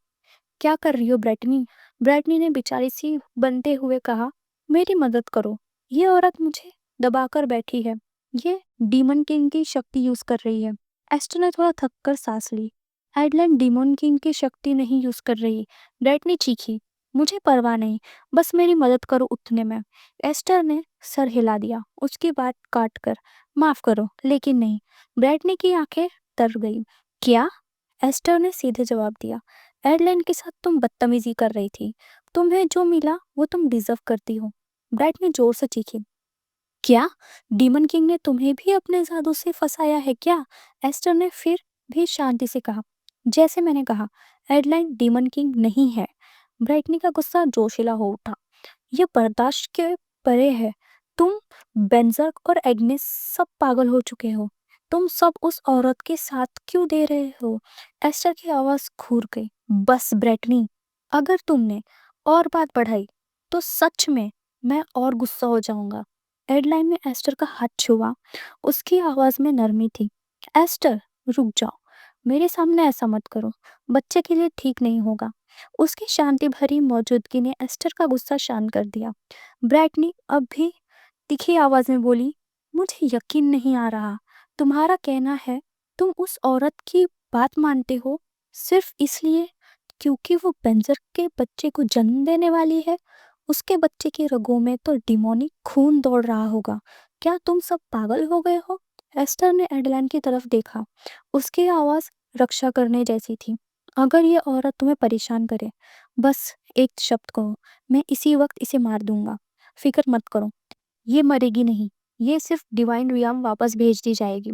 Speaker 2: क्या कर रही हो ब्रिटनी? ब्रिटनी ने बेचारी सी बनते हुए कहा, मेरी मदद करो। ये औरत मुझे दबाकर बैठी है, ये डीमन किंग की शक्ति यूज कर रही है। एस्टर ने थोड़ा थक कर सांस ली। एडलैंड डीमन किंग की शक्ति नहीं यूज कर रही। ब्रिटनी चीखी, मुझे परवाह नहीं, बस मेरी मदद करो उठने में। एस्टर ने सर हिला दिया, उसकी बात काट कर। माफ करो लेकिन नहीं। ब्रिटनी की आंखें तर गई। क्या? एस्टर ने सीधे जवाब दिया, एडलैंड के साथ तुम बदतमीजी कर रही थी। तुम्हें जो मिला वो तुम डिजर्व करती हो। ब्राइटनी जोर से चीखी। क्या? डीमन किंग ने तुम्हें भी अपने जादू से फंसाया है क्या? एस्टर ने फिर भी शांति से कहा, जैसे मैंने कहा, एडलाइन डीमन किंग नहीं है। ब्राइटनी का गुस्सा जोशीला हो उठा। ये बर्दाश्त के परे है। तुम, बेंजर्क और एग्नेस सब पागल हो चुके हो। तुम सब उस औरत के साथ क्यों दे रहे हो? एस्टर की आवाज घूर गई। बस ब्रेटनी, अगर तुमने और बात बढ़ाई तो सच में मैं और गुस्सा हो जाऊंगा। एडलाइन ने एस्टर का हाथ छुआ, उसकी आवाज में नरमी थी। एस्टर, रुक जाओ, मेरे सामने ऐसा मत करो, बच्चे के लिए ठीक नहीं होगा। उसकी शांति भरी मौजूदगी ने एस्टर का गुस्सा शांत कर दिया। ब्रैटनी अब भी तीखी आवाज में बोली, मुझे यकीन नहीं आ रहा, तुम्हारा कहना है तुम उस औरत की बात मानते हो सिर्फ इसलिए क्योंकि वो बेंजर के बच्चे को जन्म देने वाली है? उसके बच्चे की रगों में तो डिमोनिक खून दौड़ रहा होगा। क्या तुम सब पागल हो गए हो? एस्टर ने एडलाइन की तरफ देखा, उसकी आवाज रक्षा करने जैसी थी। अगर ये औरत तुम्हें परेशान करे, बस एक शब्द कहो, मैं इसी वक्त इसे मार दूंगा। फिक्र मत करो, ये मरेगी नहीं, ये सिर्फ डिवाइन रियाम वापस भेज दी जाएगी।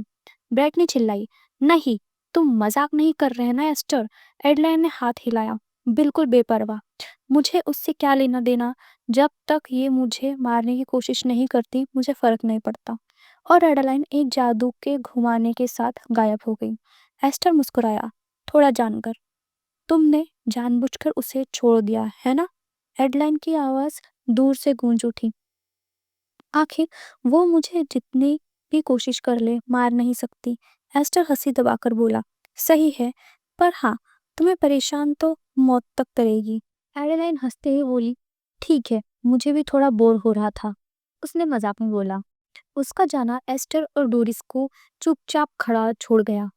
Speaker 2: ब्रैट ने चिल्लाई, नहीं, तुम मजाक नहीं कर रहे ना एस्टर? एडलाइन ने हाथ हिलाया, बिल्कुल बेपरवाह। मुझे उससे क्या लेना देना? जब तक ये मुझे मारने की कोशिश नहीं करती मुझे फर्क नहीं पड़ता। और एडलाइन एक जादू के घुमाने के साथ गायब हो गई। एस्टर मुस्कुराया, थोड़ा जानकर। तुमने जानबूझकर उसे छोड़ दिया है ना? एडलाइन की आवाज दूर से गूंज उठी। आखिर वो मुझे जितनी भी कोशिश कर ले मार नहीं सकती। एस्टर हंसी दबाकर बोला, सही है, पर हाँ, तुम्हें परेशान तो मौत तक करेगी। एडेलाइन हंसते हुए बोली, ठीक है, मुझे भी थोड़ा बोर हो रहा था, उसने मजाक में बोला। उसका जाना एस्टर और डोरिस को चुपचाप खड़ा छोड़ गया।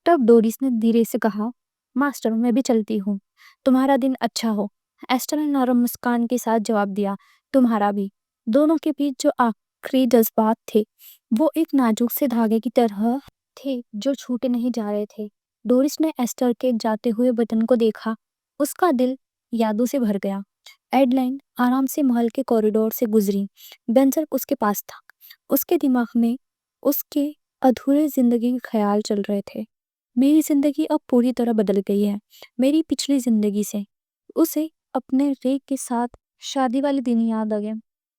Speaker 2: तब डोरिस ने धीरे से कहा, मास्टर मैं भी चलती हूँ, तुम्हारा दिन अच्छा हो। एस्टर ने नरम मुस्कान के साथ जवाब दिया, तुम्हारा भी। दोनों के बीच जो आखिरी जज्बात थे वो एक नाजुक से धागे की तरह थे जो छूटे नहीं जा रहे थे। डोरिस ने एस्टर के जाते हुए बटन को देखा, उसका दिल यादों से भर गया। एडलाइन आराम से महल के कॉरिडोर से गुजरी। बेंजर उसके पास था। उसके दिमाग में उसके अधूरे जिंदगी के ख्याल चल रहे थे। मेरी जिंदगी अब पूरी तरह बदल गई है मेरी पिछली जिंदगी से। उसे अपने रे के साथ शादी वाले दिन याद आ गए।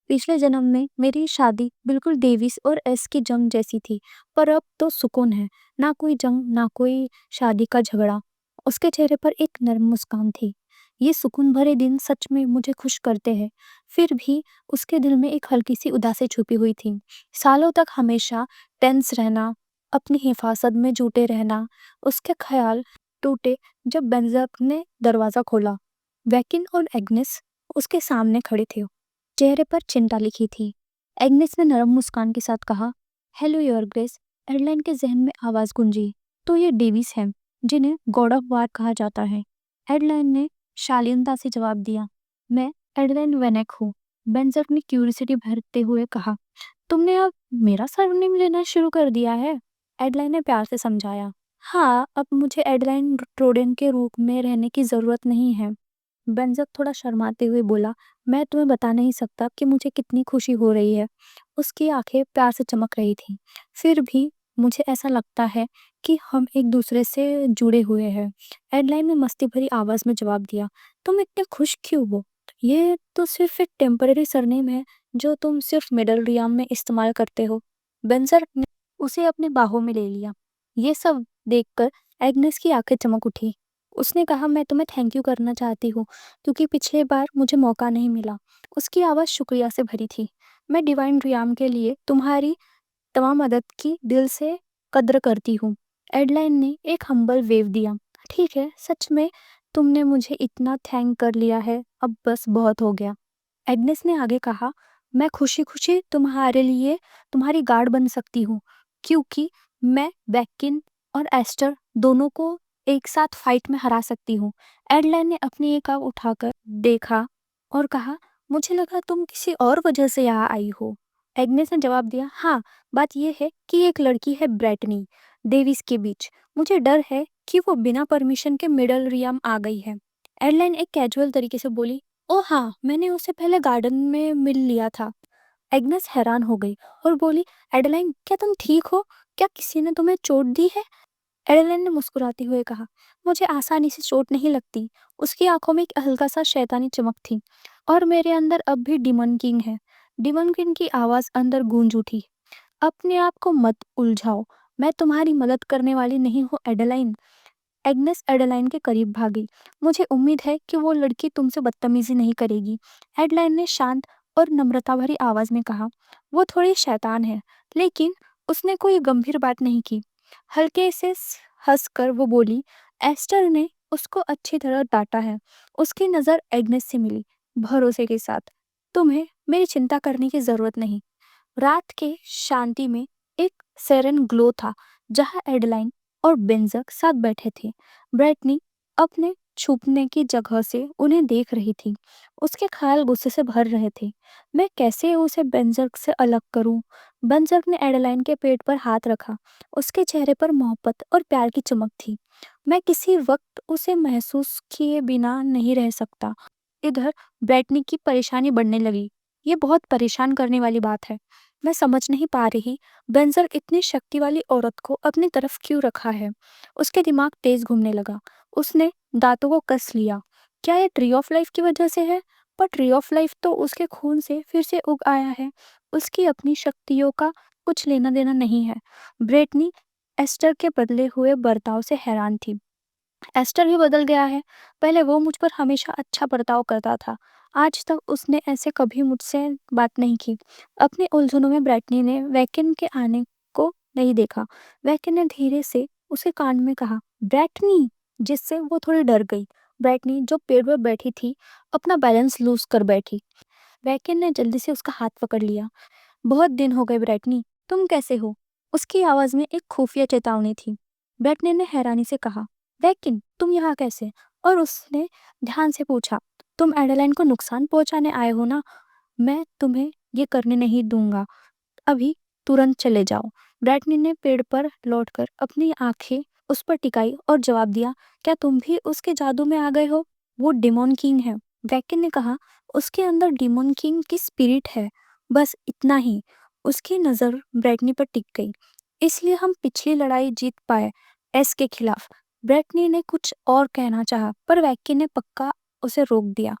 Speaker 2: पिछले जन्म में मेरी शादी बिल्कुल डेविस और एस की जंग जैसी थी, पर अब तो सुकून है। ना कोई जंग, ना कोई शादी का झगड़ा। उसके चेहरे पर एक नर्म मुस्कान थी। ये सुकून भरे दिन सच में मुझे खुश करते हैं। फिर भी उसके दिल में एक हल्की सी उदासी छुपी हुई थी। सालों तक हमेशा टेंस रहना, अपनी हिफाजत में जुटे रहना, उसके ख्याल टूटे जब बेंजक ने दरवाजा खोला। वैकिन और एग्नेस उसके सामने खड़े थे। चेहरे पर चिंता लिखी थी। एग्नेस ने नरम मुस्कान के साथ कहा, हेलो योर ग्रेस। एडलाइन के जहन में आवाज गूंजी, तो ये डेविस है जिन्हें गॉड ऑफ वार कहा जाता है। एडलाइन ने शालीनता से जवाब दिया, मैं एडलाइन वेनेक हूँ। बेंजक ने क्यूरियोसिटी भरते हुए कहा, तुमने अब मेरा सरनेम लेना शुरू कर दिया है। एडलाइन ने प्यार से समझाया, हाँ अब मुझे एडलाइन ट्रोडेन के रूप में रहने की जरूरत नहीं है। बेंजक थोड़ा शर्माते हुए बोला, मैं तुम्हें बता नहीं सकता कि मुझे कितनी खुशी हो रही है। उसकी आंखें प्यार से चमक रही थीं। फिर भी मुझे ऐसा लगता है कि हम एक दूसरे से जुड़े हुए हैं। एडलाइन ने मस्ती भरी आवाज में जवाब दिया, तुम इतने खुश क्यों हो? ये तो सिर्फ एक टेम्पररी सरनेम है जो तुम सिर्फ मिडल रियाम में इस्तेमाल करते हो। बेंजर ने उसे अपने बाहों में ले लिया। ये सब देखकर एग्नेस की आंखें चमक उठी। उसने कहा, मैं तुम्हें थैंक यू करना चाहती हूँ क्योंकि पिछले बार मुझे मौका नहीं मिला। उसकी आवाज़ शुक्रिया से भरी थी। मैं डिवाइन रियाम के लिए तुम्हारी तमाम मदद की दिल से कद्र करती हूँ। एडलाइन ने एक हम्बल वेव दिया। ठीक है, सच में तुमने मुझे इतना थैंक कर लिया है, अब बस बहुत हो गया। एग्नेस ने आगे कहा, मैं खुशी खुशी तुम्हारे लिए तुम्हारी गार्ड बन सकती हूँ क्योंकि मैं वैकिन और एस्टर दोनों को एक साथ फाइट में हरा सकती हूँ। एडलाइन ने अपनी एक आंख उठाकर देखा और कहा, मुझे लगा तुम किसी और वजह से यहाँ आई हो। एग्नेस ने जवाब दिया, हाँ, बात यह है कि एक लड़की है ब्रेटनी डेविस के बीच। मुझे डर है कि वो बिना परमिशन के मिडल रियाम आ गई है। एडलाइन एक कैजुअल तरीके से बोली, ओ हाँ, मैंने उसे पहले गार्डन में मिल लिया था। एग्नेस हैरान हो गई और बोली, एडलाइन क्या तुम ठीक हो? क्या किसी ने तुम्हें चोट दी है? एडलाइन ने मुस्कुराते हुए कहा, मुझे आसानी से चोट नहीं लगती। उसकी आंखों में एक हल्का सा शैतानी चमक थी। और मेरे अंदर अब भी डिमन किंग है। डिमन किंग की आवाज अंदर गूंज उठी, अपने आप को मत उलझाओ, मैं तुम्हारी मदद करने वाली नहीं हूँ एडलाइन। एग्नेस एडलाइन के करीब भागी। मुझे उम्मीद है कि वो लड़की तुमसे बदतमीजी नहीं करेगी। एडलाइन ने शांत और नम्रता भरी आवाज में कहा, वो थोड़ी शैतान है, लेकिन उसने कोई गंभीर बात नहीं की। हल्के से हंसकर वो बोली, एस्टर ने उसको अच्छी तरह डांटा है। उसकी नज़र एग्नेस से मिली, भरोसे के साथ। तुम्हें मेरी चिंता करने की जरूरत नहीं। रात के शांति में एक सेरेन ग्लो था जहां एडलाइन और बेंजक साथ बैठे थे। ब्रेटनी अपने छुपने की जगह से उन्हें देख रही थी। उसके ख्याल गुस्से से भर रहे थे। मैं कैसे उसे बेंजक से अलग करूं? बेंजक ने एडलाइन के पेट पर हाथ रखा। उसके चेहरे पर मोहब्बत और प्यार की चमक थी। मैं किसी वक्त उसे महसूस किए बिना नहीं रह सकता। इधर ब्रेटनी की परेशानी बढ़ने लगी। ये बहुत परेशान करने वाली बात है। मैं समझ नहीं पा रही बेंजर इतनी शक्ति वाली औरत को अपनी तरफ क्यों रखा है। उसके दिमाग तेज घूमने लगा। उसने दांतों को कस लिया। क्या ये ट्री ऑफ लाइफ की वजह से है? पर ट्री ऑफ लाइफ तो उसके खून से फिर से उग आया है। उसकी अपनी शक्तियों का कुछ लेना देना नहीं है। ब्रेटनी एस्टर के बदले हुए बर्ताव से हैरान थी। एस्टर भी बदल गया है। पहले वो मुझ पर हमेशा अच्छा बर्ताव करता था। आज तक उसने ऐसे कभी मुझसे बात नहीं की। अपनी उलझनों में ब्रैटनी ने वैकिन के आने को नहीं देखा। वैकिन ने धीरे से उसके कान में कहा, ब्रैटनी, जिससे वो थोड़ी डर गई। ब्रैटनी जो पेड़ पर बैठी थी अपना बैलेंस लूज कर बैठी। वैकिन ने जल्दी से उसका हाथ पकड़ लिया। बहुत दिन हो गए ब्रैटनी, तुम कैसे हो? उसकी आवाज में एक खुफिया चेतावनी थी। ब्रैटनी ने हैरानी से कहा, वैकिन तुम यहाँ कैसे? और उसने ध्यान से पूछा, तुम एडेलाइन को नुकसान पहुंचाने आए हो ना? मैं तुम्हें ये करने नहीं दूंगा। अभी तुरंत चले जाओ। ब्रैटनी ने पेड़ पर लौटकर अपनी आंखें उस पर टिकाई और जवाब दिया, क्या तुम भी उसके जादू में आ गए हो? वो डिमोन किंग है। वैकिन ने कहा, उसके अंदर डिमोन किंग की स्पिरिट है, बस इतना ही। उसकी नज़र ब्रैटनी पर टिक गई। इसलिए हम पिछली लड़ाई जीत पाए एस के खिलाफ। ब्रैटनी ने कुछ और कहना चाहा, पर वैकिन ने पक्का उसे रोक दिया।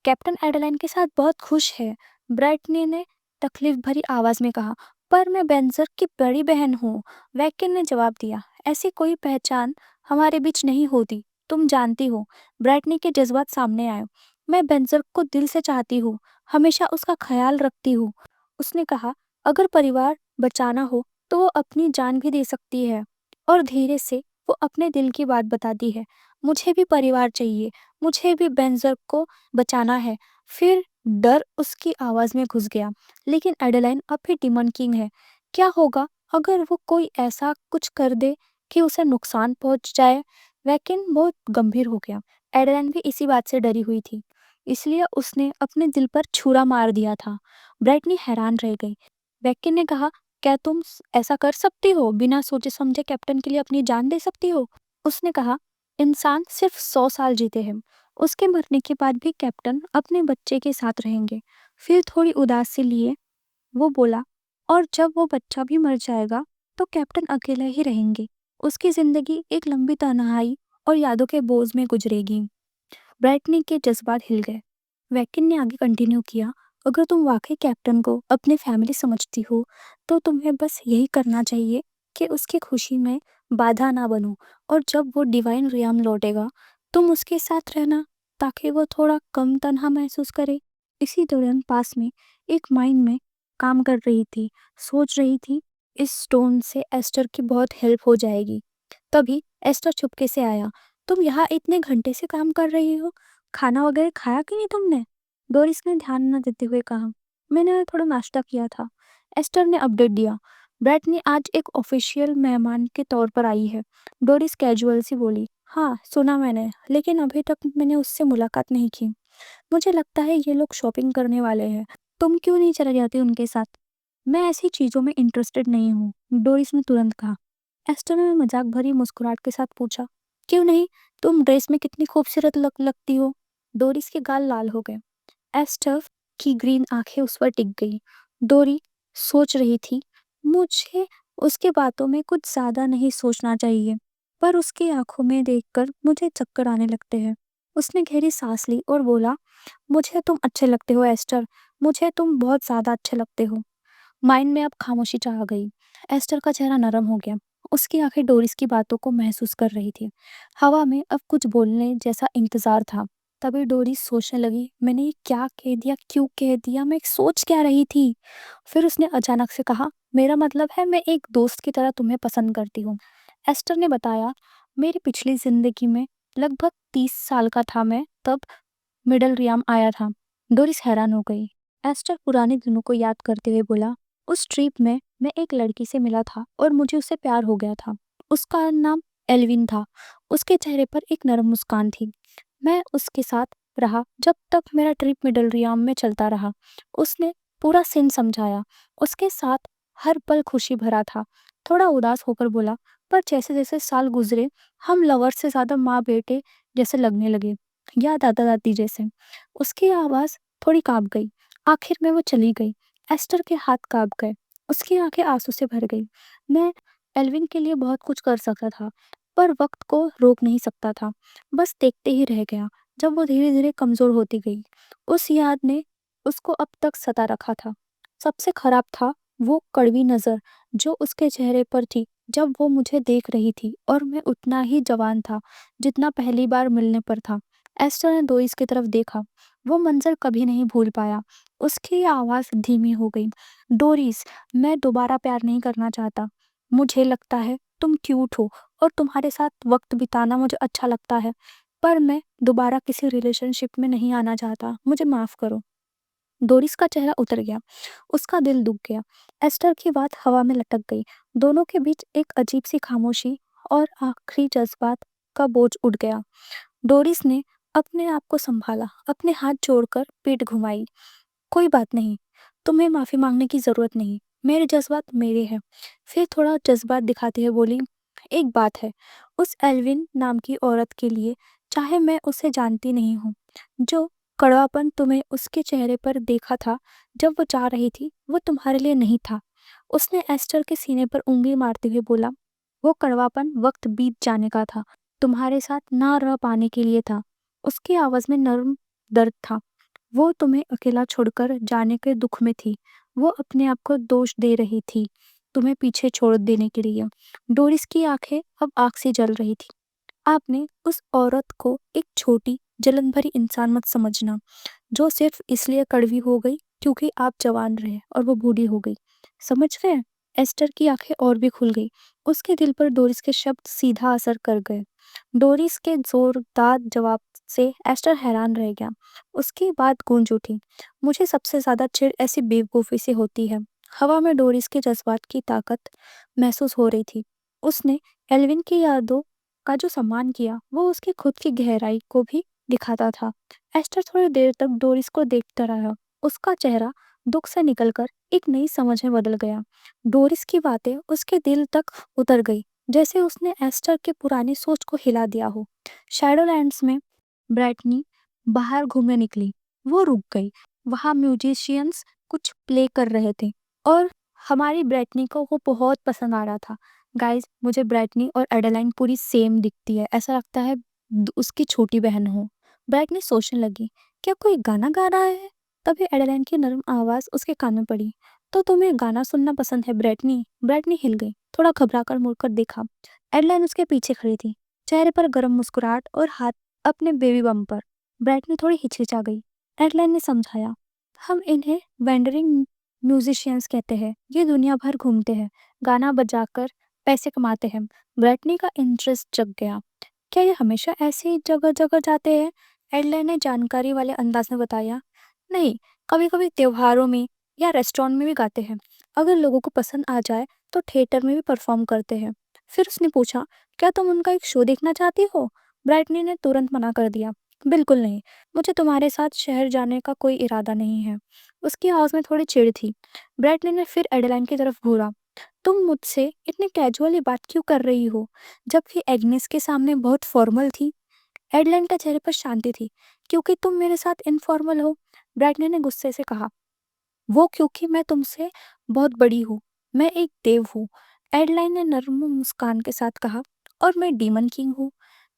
Speaker 2: कैप्टन एडेलाइन के साथ बहुत खुश है, ब्राइटनी ने तकलीफ भरी आवाज में कहा, पर मैं बेंजर की बड़ी बहन हूँ। वैकिन ने जवाब दिया, ऐसी कोई पहचान हमारे बीच नहीं होती, तुम जानती हो। ब्राइटनी के जज्बात सामने आए। मैं बेंजर को दिल से चाहती हूँ, हमेशा उसका ख्याल रखती हूँ। उसने कहा, अगर परिवार बचाना हो तो वो अपनी जान भी दे सकती है। और धीरे से वो अपने दिल की बात बताती है, मुझे भी परिवार चाहिए, मुझे भी बेंजर को बचाना है। फिर डर उसकी आवाज में घुस गया। लेकिन एडेलाइन अब भी डिमन किंग है। क्या होगा अगर वो कोई ऐसा कुछ कर दे कि उसे नुकसान पहुंच जाए? वैकिन बहुत गंभीर हो गया। एडेलाइन भी इसी बात से डरी हुई थी, इसलिए उसने अपने दिल पर छुरा मार दिया था। ब्राइटनी हैरान रह गई। वैकिन ने कहा, क्या तुम ऐसा कर सकती हो? बिना सोचे समझे कैप्टन के लिए अपनी जान दे सकती हो? उसने कहा, इंसान सिर्फ 100 साल जीते हैं, उसके मरने के बाद भी कैप्टन अपने बच्चे के साथ रहेंगे। फिर थोड़ी उदास से लिए वो बोला, और जब वो बच्चा भी मर जाएगा तो कैप्टन अकेले ही रहेंगे। उसकी जिंदगी एक लंबी तन्हाई और यादों के बोझ में गुजरेगी। ब्राइटनी के जज्बात हिल गए। वैकिन ने आगे कंटिन्यू किया, अगर तुम वाकई कैप्टन को अपनी फैमिली समझती हो तो तुम्हें बस यही करना चाहिए कि उसकी खुशी में बाधा ना बनो। और जब वो डिवाइन रियाम लौटेगा तुम उसके साथ रहना, ताकि वो थोड़ा कम तन्हा महसूस करे। इसी दौरान पास में एक माइंड में काम कर रही थी, सोच रही थी, इस स्टोन से एस्टर की बहुत हेल्प हो जाएगी। तभी एस्टर चुपके से आया, तुम यहाँ इतने घंटे से काम कर रही हो, खाना वगैरह खाया कि नहीं तुमने? डोरिस ने ध्यान न देते हुए कहा, मैंने थोड़ा नाश्ता किया था। एस्टर ने अपडेट दिया, ब्रैटनी आज एक ऑफिशियल मेहमान के तौर पर आई है। डोरिस कैजुअल सी बोली, हाँ सुना मैंने, लेकिन अभी तक मैंने उससे मुलाकात नहीं की। मुझे लगता है ये लोग शॉपिंग करने वाले हैं, तुम क्यों नहीं चले जाती उनके साथ? मैं ऐसी चीज़ों में इंटरेस्टेड नहीं हूँ, डोरिस ने तुरंत कहा। एस्टर ने मजाक भरी मुस्कुराहट के साथ पूछा, क्यों नहीं? तुम ड्रेस में कितनी खूबसूरत लगती हो। डोरिस के गाल लाल हो गए। एस्टर की ग्रीन आंखें उस पर टिक गई। डोरी सोच रही थी, मुझे उसके बातों में कुछ ज्यादा नहीं सोचना चाहिए, पर उसकी आंखों में देखकर मुझे चक्कर आने लगते हैं। उसने गहरी सांस ली और बोला, मुझे तुम अच्छे लगते हो एस्टर, मुझे तुम बहुत ज्यादा अच्छे लगते हो। माइंड में अब खामोशी छा गई। एस्टर का चेहरा नरम हो गया। उसकी आंखें डोरिस की बातों को महसूस कर रही थी। हवा में अब कुछ बोलने जैसा इंतजार था। तभी डोरिस सोचने लगी, मैंने ये क्या कह दिया, क्यों कह दिया, मैं सोच क्या रही थी? फिर उसने अचानक से कहा, मेरा मतलब है मैं एक दोस्त की तरह तुम्हें पसंद करती हूँ। एस्टर ने बताया, मेरी पिछली जिंदगी में लगभग 30 साल का था मैं तब मिडल रियाम आया था। डोरिस हैरान हो गई। एस्टर पुराने दिनों को याद करते हुए बोला, उस ट्रिप में मैं एक लड़की से मिला था और मुझे उससे प्यार हो गया था। उसका नाम एल्विन था। उसके चेहरे पर एक नरम मुस्कान थी। मैं उसके साथ रहा जब तक मेरा ट्रिप मिडल रियाम में चलता रहा। उसने पूरा सीन समझाया। उसके साथ हर पल खुशी भरा था। थोड़ा उदास होकर बोला, पर जैसे जैसे साल गुजरे हम लवर से ज्यादा माँ बेटे जैसे लगने लगे, या दादा दादी जैसे। उसकी आवाज थोड़ी कांप गई। आखिर में वो चली गई। एस्टर के हाथ कांप गए। उसकी आंखें आंसू से भर गई। मैं एल्विन के लिए बहुत कुछ कर सकता था, पर वक्त को रोक नहीं सकता था, बस देखते ही रह गया। जब वो धीरे धीरे कमजोर होती गई, उस याद ने उसको अब तक सता रखा था। सबसे खराब था वो कड़वी नजर जो उसके चेहरे पर थी जब वो मुझे देख रही थी, और मैं उतना ही जवान था जितना पहली बार मिलने पर था। एस्टर ने डोरिस की तरफ देखा। वो मंजर कभी नहीं भूल पाया। उसकी आवाज धीमी हो गई, डोरिस, मैं दोबारा प्यार नहीं करना चाहता। मुझे लगता है तुम क्यूट हो और तुम्हारे साथ वक्त बिताना मुझे अच्छा लगता है, पर मैं दोबारा किसी रिलेशनशिप में नहीं आना चाहता। मुझे माफ करो। डोरिस का चेहरा उतर गया, उसका दिल दुख गया। एस्टर की बात हवा में लटक गई। दोनों के बीच एक अजीब सी खामोशी और आखिरी जज्बात का बोझ उठ गया। डोरिस ने अपने आप को संभाला, अपने हाथ जोड़कर पीठ घुमाई। कोई बात नहीं, तुम्हें माफ़ी मांगने की ज़रूरत नहीं, मेरे जज़्बात मेरे हैं। फिर थोड़ा जज़्बात दिखाते हुए बोली, एक बात है, उस एल्विन नाम की औरत के लिए, चाहे मैं उसे जानती नहीं हूँ, जो कड़वापन तुम्हें उसके चेहरे पर देखा था जब वो जा रही थी, वो तुम्हारे लिए नहीं था। उसने एस्टर के सीने पर उंगली मारते हुए बोला, वो कड़वापन वक्त बीत जाने का था, तुम्हारे साथ ना रह पाने के लिए था। उसकी आवाज़ में नर्म दर्द था। वो तुम्हें अकेला छोड़कर जाने के दुख में थी। वो अपने आप को दोष दे रही थी, तुम्हें पीछे छोड़ देने के लिए। डोरिस की आंखें अब आग से जल रही थी। आपने उस औरत को एक छोटी, जलन भरी इंसान मत समझना, जो सिर्फ इसलिए कड़वी हो गई क्योंकि आप जवान रहे और वो बूढ़ी हो गई। समझ गए? एस्टर की आंखें और भी खुल गई। उसके दिल पर डोरिस के शब्द सीधा असर कर गए। डोरिस के जोरदार जवाब से एस्टर हैरान रह गया। उसकी बात गूंज उठी, मुझे सबसे ज्यादा चिढ़ ऐसी बेवकूफ़ी से होती है। हवा में डोरिस के जज्बात की ताकत महसूस हो रही थी। उसने एल्विन की यादों का जो सम्मान किया, वो उसकी खुद की गहराई को भी दिखाता था। एस्टर थोड़ी देर तक डोरिस को देखता रहा। उसका चेहरा दुख से निकलकर एक नई समझ में बदल गया। डोरिस की बातें उसके दिल तक उतर गई, जैसे उसने एस्टर के पुरानी सोच को हिला दिया हो। शैडोलैंड्स में ब्राइटनी बाहर घूमने निकली। वो रुक गई। वहाँ म्यूजिशियंस कुछ प्ले कर रहे थे और हमारी ब्राइटनी को वो बहुत पसंद आ रहा था। गाइस, मुझे ब्राइटनी और एडेलाइन पूरी सेम दिखती है, ऐसा लगता है उसकी छोटी बहन हो। ब्राइटनी सोचने लगी, क्या कोई गाना गा रहा है? तभी एडेलाइन की नरम आवाज़ उसके कान में पड़ी, तो तुम्हें गाना सुनना पसंद है ब्राइटनी? ब्राइटनी हिल गई, थोड़ा घबराकर मुड़कर देखा। एडेलाइन उसके पीछे खड़ी थी, चेहरे पर गर्म मुस्कुराहट और हाथ अपने बेबी बम पर। ब्राइटनी थोड़ी हिचकिचा गई। एडेलाइन ने समझाया, हम इन्हें वेंडरिंग म्यूजिशियंस कहते हैं। ये दुनिया भर घूमते हैं, गाना बजाकर पैसे कमाते हैं। ब्राइटनी का इंटरेस्ट जग गया। क्या ये हमेशा ऐसे ही जगह जगह जाते हैं? एडलाइन ने जानकारी वाले अंदाज में बताया, नहीं, कभी कभी त्योहारों में या रेस्टोरेंट में भी गाते हैं। अगर लोगों को पसंद आ जाए तो थिएटर में भी परफॉर्म करते हैं। फिर उसने पूछा, क्या तुम उनका एक शो देखना चाहती हो? ब्राइटनी ने तुरंत मना कर दिया, बिल्कुल नहीं, मुझे तुम्हारे साथ शहर जाने का कोई इरादा नहीं है। उसकी आवाज़ में थोड़ी चिढ़ थी। ब्राइटनी ने फिर एडेलाइन की तरफ घूरा, तुम मुझसे इतनी कैजुअली बात क्यों कर रही हो, जबकि एग्नेस के सामने बहुत फॉर्मल थी? एडलाइन के चेहरे पर शांति थी। क्योंकि तुम मेरे साथ इनफॉर्मल हो, ब्राइटनी ने गुस्से से कहा। वो क्योंकि मैं तुमसे बहुत बड़ी हूँ, मैं एक देव हूँ, एडलाइन ने नर्म मुस्कान के साथ कहा, और मैं डीमन किंग हूँ।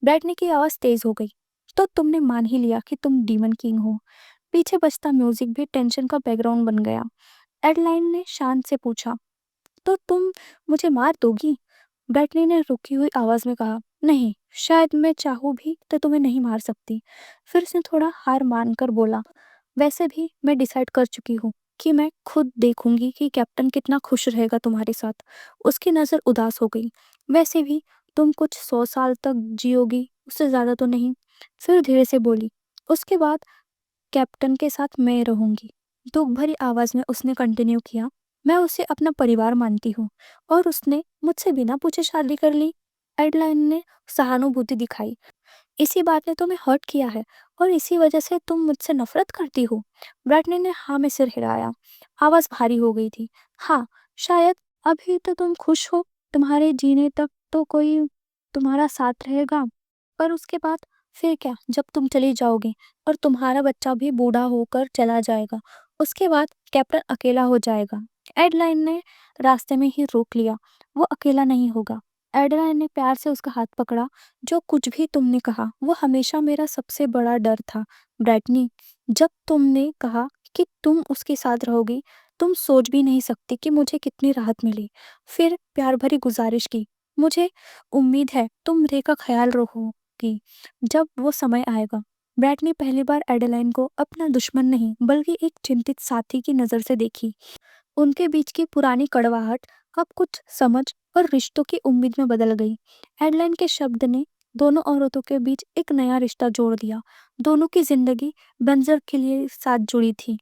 Speaker 2: ब्राइटनी की आवाज़ तेज हो गई, तो तुमने मान ही लिया कि तुम डीमन किंग हो। पीछे बजता म्यूजिक भी टेंशन का बैकग्राउंड बन गया। एडलाइन ने शांत से पूछा, तो तुम मुझे मार दोगी? ब्राइटनी ने रुकी हुई आवाज में कहा, नहीं, शायद मैं चाहूँ भी तो तुम्हें नहीं मार सकती। फिर उसने थोड़ा हार मानकर बोला, वैसे भी मैं डिसाइड कर चुकी हूँ कि मैं खुद देखूंगी कि कैप्टन कितना खुश रहेगा तुम्हारे साथ। उसकी नज़र उदास हो गई। वैसे भी तुम कुछ 100 साल तक जियोगी, उससे ज़्यादा तो नहीं। फिर धीरे से बोली, उसके बाद कैप्टन के साथ मैं रहूंगी। दुख भरी आवाज में उसने कंटिन्यू किया, मैं उसे अपना परिवार मानती हूँ और उसने मुझसे बिना पूछे शादी कर ली। एडलाइन ने सहानुभूति दिखाई, इसी बात ने तुम्हें हर्ट किया है और इसी वजह से तुम मुझसे नफरत करती हो? ब्राटनी ने हाँ में सिर हिलाया। आवाज भारी हो गई थी। हाँ, शायद अभी तो तुम खुश हो, तुम्हारे जीने तक तो कोई तुम्हारा साथ रहेगा, पर उसके बाद फिर क्या, जब तुम चली जाओगे और तुम्हारा बच्चा भी बूढ़ा होकर चला जाएगा, उसके बाद कैप्टन अकेला हो जाएगा। एडलाइन ने रास्ते में ही रोक लिया, वो अकेला नहीं होगा। एडलाइन ने प्यार से उसका हाथ पकड़ा, जो कुछ भी तुमने कहा वो हमेशा मेरा सबसे बड़ा डर था ब्राइटनी। जब तुमने कहा कि तुम उसके साथ रहोगी, तुम सोच भी नहीं सकती कि मुझे कितनी राहत मिली। फिर प्यार भरी गुजारिश की, मुझे उम्मीद है तुम रे का ख्याल रखोगी जब वो समय आएगा। ब्राइटनी पहली बार एडेलाइन को अपना दुश्मन नहीं बल्कि एक चिंतित साथी की नज़र से देखी। उनके बीच की पुरानी कड़वाहट अब कुछ समझ और रिश्तों की उम्मीद में बदल गई। एडलाइन के शब्द ने दोनों औरतों के बीच एक नया रिश्ता जोड़ दिया। दोनों की जिंदगी बंजर के लिए साथ जुड़ी थी।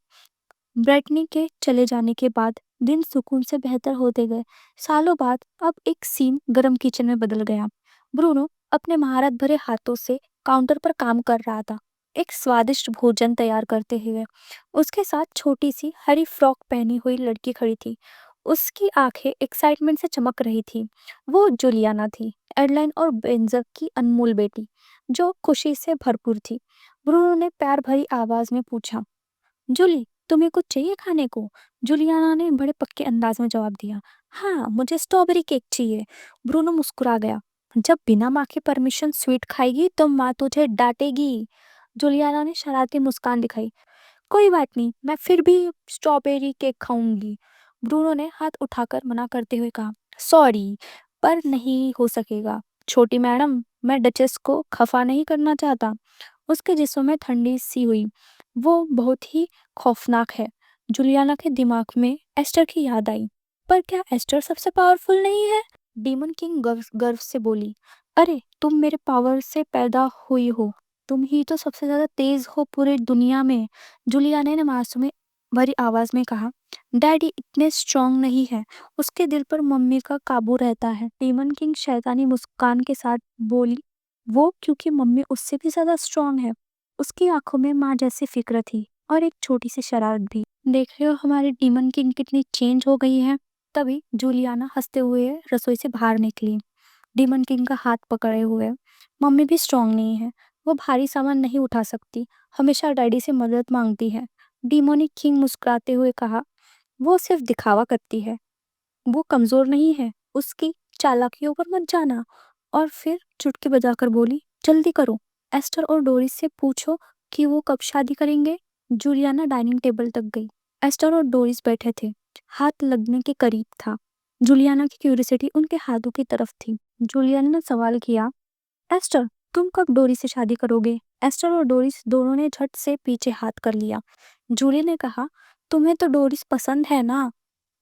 Speaker 2: ब्रिटनी के चले जाने के बाद दिन सुकून से बेहतर होते गए। सालों बाद अब एक सीन गरम किचन में बदल गया। ब्रूनो अपने महारत भरे हाथों से काउंटर पर काम कर रहा था, एक स्वादिष्ट भोजन तैयार करते हुए। उसके साथ छोटी सी हरी फ्रॉक पहनी हुई लड़की खड़ी थी। उसकी आंखें एक्साइटमेंट से चमक रही थी। वो जूलियाना थी, एडलाइन और बेंजर की अनमोल बेटी, जो खुशी से भरपूर थी। ब्रूनो ने प्यार भरी आवाज में पूछा, जूली, तुम्हें कुछ चाहिए खाने को? जूलियाना ने बड़े पक्के अंदाज में जवाब दिया, हाँ, मुझे स्ट्रॉबेरी केक चाहिए। ब्रूनो मुस्कुरा गया, जब बिना माँ के परमिशन स्वीट खाएगी तो माँ तुझे डांटेगी। जूलियाना ने शरारती मुस्कान दिखाई, कोई बात नहीं, मैं फिर भी स्ट्रॉबेरी केक खाऊंगी। ब्रूनो ने हाथ उठाकर मना करते हुए कहा, सॉरी, पर नहीं हो सकेगा। छोटी मैडम, मैं डचेस को खफा नहीं करना चाहता। उसके जिस्म में ठंडी सी हुई, वो बहुत ही खौफनाक है। जुलियाना के दिमाग में एस्टर की याद आई, पर क्या एस्टर सबसे पावरफुल नहीं है? डीमन किंग गर्व गर्व से बोली, अरे तुम मेरे पावर से पैदा हुई हो, तुम ही तो सबसे ज्यादा तेज हो पूरी दुनिया में। जूलियाना ने मासूम भरी आवाज में कहा, डैडी इतने स्ट्रांग नहीं है, उसके दिल पर मम्मी का काबू रहता है। डीमन किंग शैतानी मुस्कान के साथ बोली, वो क्योंकि मम्मी उससे भी ज्यादा स्ट्रांग है। उसकी आंखों में माँ जैसी फिक्र थी और एक छोटी सी शरारत भी। देख रहे हो हमारी डीमन किंग कितनी चेंज हो गई है। तभी जूलियाना हंसते हुए रसोई से बाहर निकली, डीमन किंग का हाथ पकड़े हुए। मम्मी भी स्ट्रांग नहीं है, वो भारी सामान नहीं उठा सकती, हमेशा डैडी से मदद मांगती है। डिमोनिक किंग मुस्कुराते हुए कहा, वो सिर्फ दिखावा करती है, वो कमजोर नहीं है, उसकी चालाकियों पर मत जाना। और फिर चुटकी बजाकर बोली, जल्दी करो, एस्टर और डोरिस से पूछो कि वो कब शादी करेंगे। जूलियाना डाइनिंग टेबल तक गई। एस्टर और डोरिस बैठे थे, हाथ लगने के करीब था। जूलियाना की क्यूरियोसिटी उनके हाथों की तरफ थी। जूलियाना ने सवाल किया, एस्टर, तुम कब डोरी से शादी करोगे? एस्टर और डोरिस दोनों ने झट से पीछे हाथ कर लिया। जूली ने कहा, तुम्हें तो डोरिस पसंद है ना?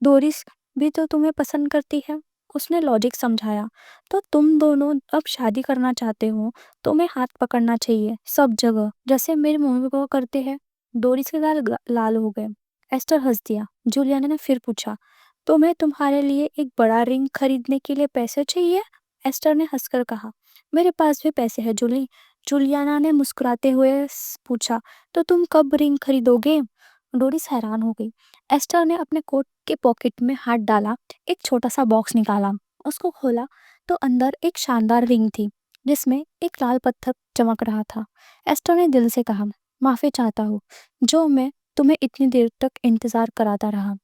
Speaker 2: डोरिस भी तो तुम्हें पसंद करती है। उसने लॉजिक समझाया, तो तुम दोनों अब शादी करना चाहते हो, तुम्हें हाथ पकड़ना चाहिए सब जगह, जैसे मेरे मम्मी पापा करते हैं। डोरिस के गाल लाल हो गए। एस्टर हंस दिया। जूलियाना ने फिर पूछा, तुम्हें तुम्हारे लिए एक बड़ा रिंग खरीदने के लिए पैसे चाहिए? एस्टर ने हंसकर कहा, मेरे पास भी पैसे हैं जूली। जूलियाना ने मुस्कुराते हुए पूछा, तो तुम कब रिंग खरीदोगे? डोरिस हैरान हो गई। एस्टर ने अपने कोट के पॉकेट में हाथ डाला, एक छोटा सा बॉक्स निकाला, उसको खोला तो अंदर एक शानदार रिंग थी, जिसमें एक लाल पत्थर चमक रहा था। एस्टर ने दिल से कहा, माफी चाहता हूँ, जो मैं तुम्हें इतनी देर तक इंतजार कराता रहा,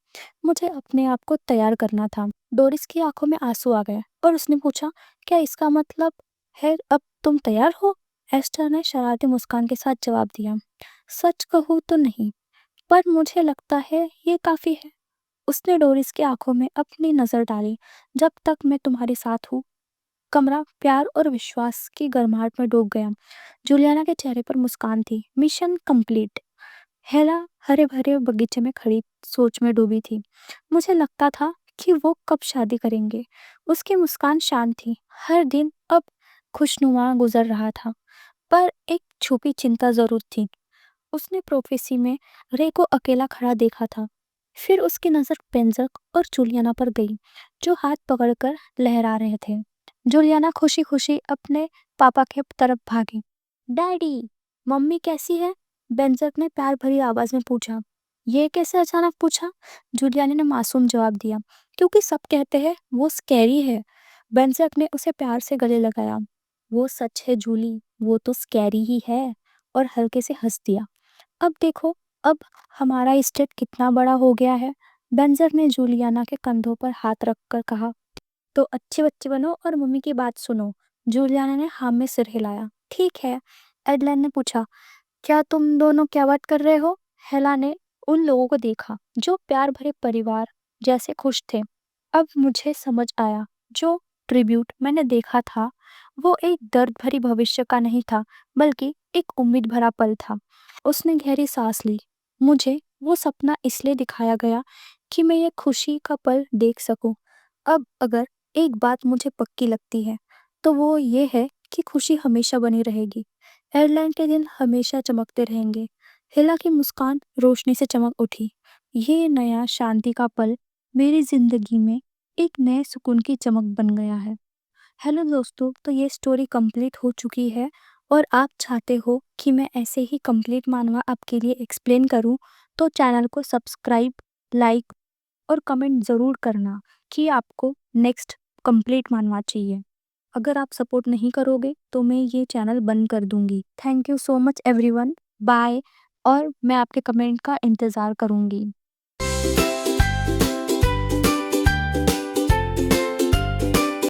Speaker 2: मुझे अपने आप को तैयार करना था। डोरिस की आंखों में आंसू आ गए और उसने पूछा, क्या इसका मतलब है अब तुम तैयार हो? एस्टर ने शरारती मुस्कान के साथ जवाब दिया, सच कहूँ तो नहीं, पर मुझे लगता है ये काफी है। उसने डोरिस की आंखों में अपनी नजर डाली, जब तक मैं तुम्हारे साथ हूँ। कमरा प्यार और विश्वास की गर्माहट में डूब गया। जूलियाना के चेहरे पर मुस्कान थी। Mission complete. हेला हरे भरे बगीचे में खड़ी सोच में डूबी थी। मुझे लगता था कि वो कब शादी करेंगे। उसकी मुस्कान शांत थी। हर दिन अब खुशनुमा गुजर रहा था, पर एक छुपी चिंता जरूर थी। उसने प्रोफेसी में रे को अकेला खड़ा देखा था। फिर उसकी नजर पेंजक और जूलियाना पर गई, जो हाथ पकड़कर लहरा रहे थे। जूलियाना खुशी खुशी अपने पापा के तरफ भागी। डैडी, मम्मी कैसी है? बेंजक ने प्यार भरी आवाज में पूछा। ये कैसे अचानक पूछा? जूलियाना ने मासूम जवाब दिया, क्योंकि सब कहते हैं वो स्कैरी है। बेंजक ने उसे प्यार से गले लगाया। वो सच है जूली, वो तो स्कैरी ही है, और हल्के से हंस दिया। अब देखो, अब हमारा स्टेट कितना बड़ा हो गया है। बेंजर ने जूलियाना के कंधों पर हाथ रखकर कहा, तो अच्छे बच्चे बनो और मम्मी की बात सुनो। जूलियाना ने हाँ में सिर हिलाया। ठीक है। एडलाइन ने पूछा, क्या तुम दोनों क्या बात कर रहे हो? हेला ने उन लोगों को देखा जो प्यार भरे परिवार जैसे खुश थे। अब मुझे समझ आया, जो ट्रिब्यूट मैंने देखा था वो एक दर्द भरी भविष्य का नहीं था, बल्कि एक उम्मीद भरा पल था। उसने गहरी सांस ली। मुझे वो सपना इसलिए दिखाया गया कि मैं ये खुशी का पल देख सकूं। अब अगर एक बात मुझे पक्की लगती है, तो वो ये है कि खुशी हमेशा बनी रहेगी। एयरलाइन के दिन हमेशा चमकते रहेंगे। हिला की मुस्कान रोशनी से चमक उठी। ये नया शांति का पल मेरी ज़िंदगी में एक नए सुकून की चमक बन गया है। हेलो दोस्तों, तो ये स्टोरी कंप्लीट हो चुकी है और आप चाहते हो कि मैं ऐसे ही कंप्लीट मानवा आपके लिए एक्सप्लेन करूँ, तो चैनल को सब्सक्राइब, लाइक और कमेंट ज़रूर करना कि आपको नेक्स्ट कंप्लीट मानवा चाहिए। अगर आप सपोर्ट नहीं करोगे तो मैं ये चैनल बंद कर दूँगी। Thank you so much everyone, bye और मैं आपके कमेंट का इंतज़ार करूँगी।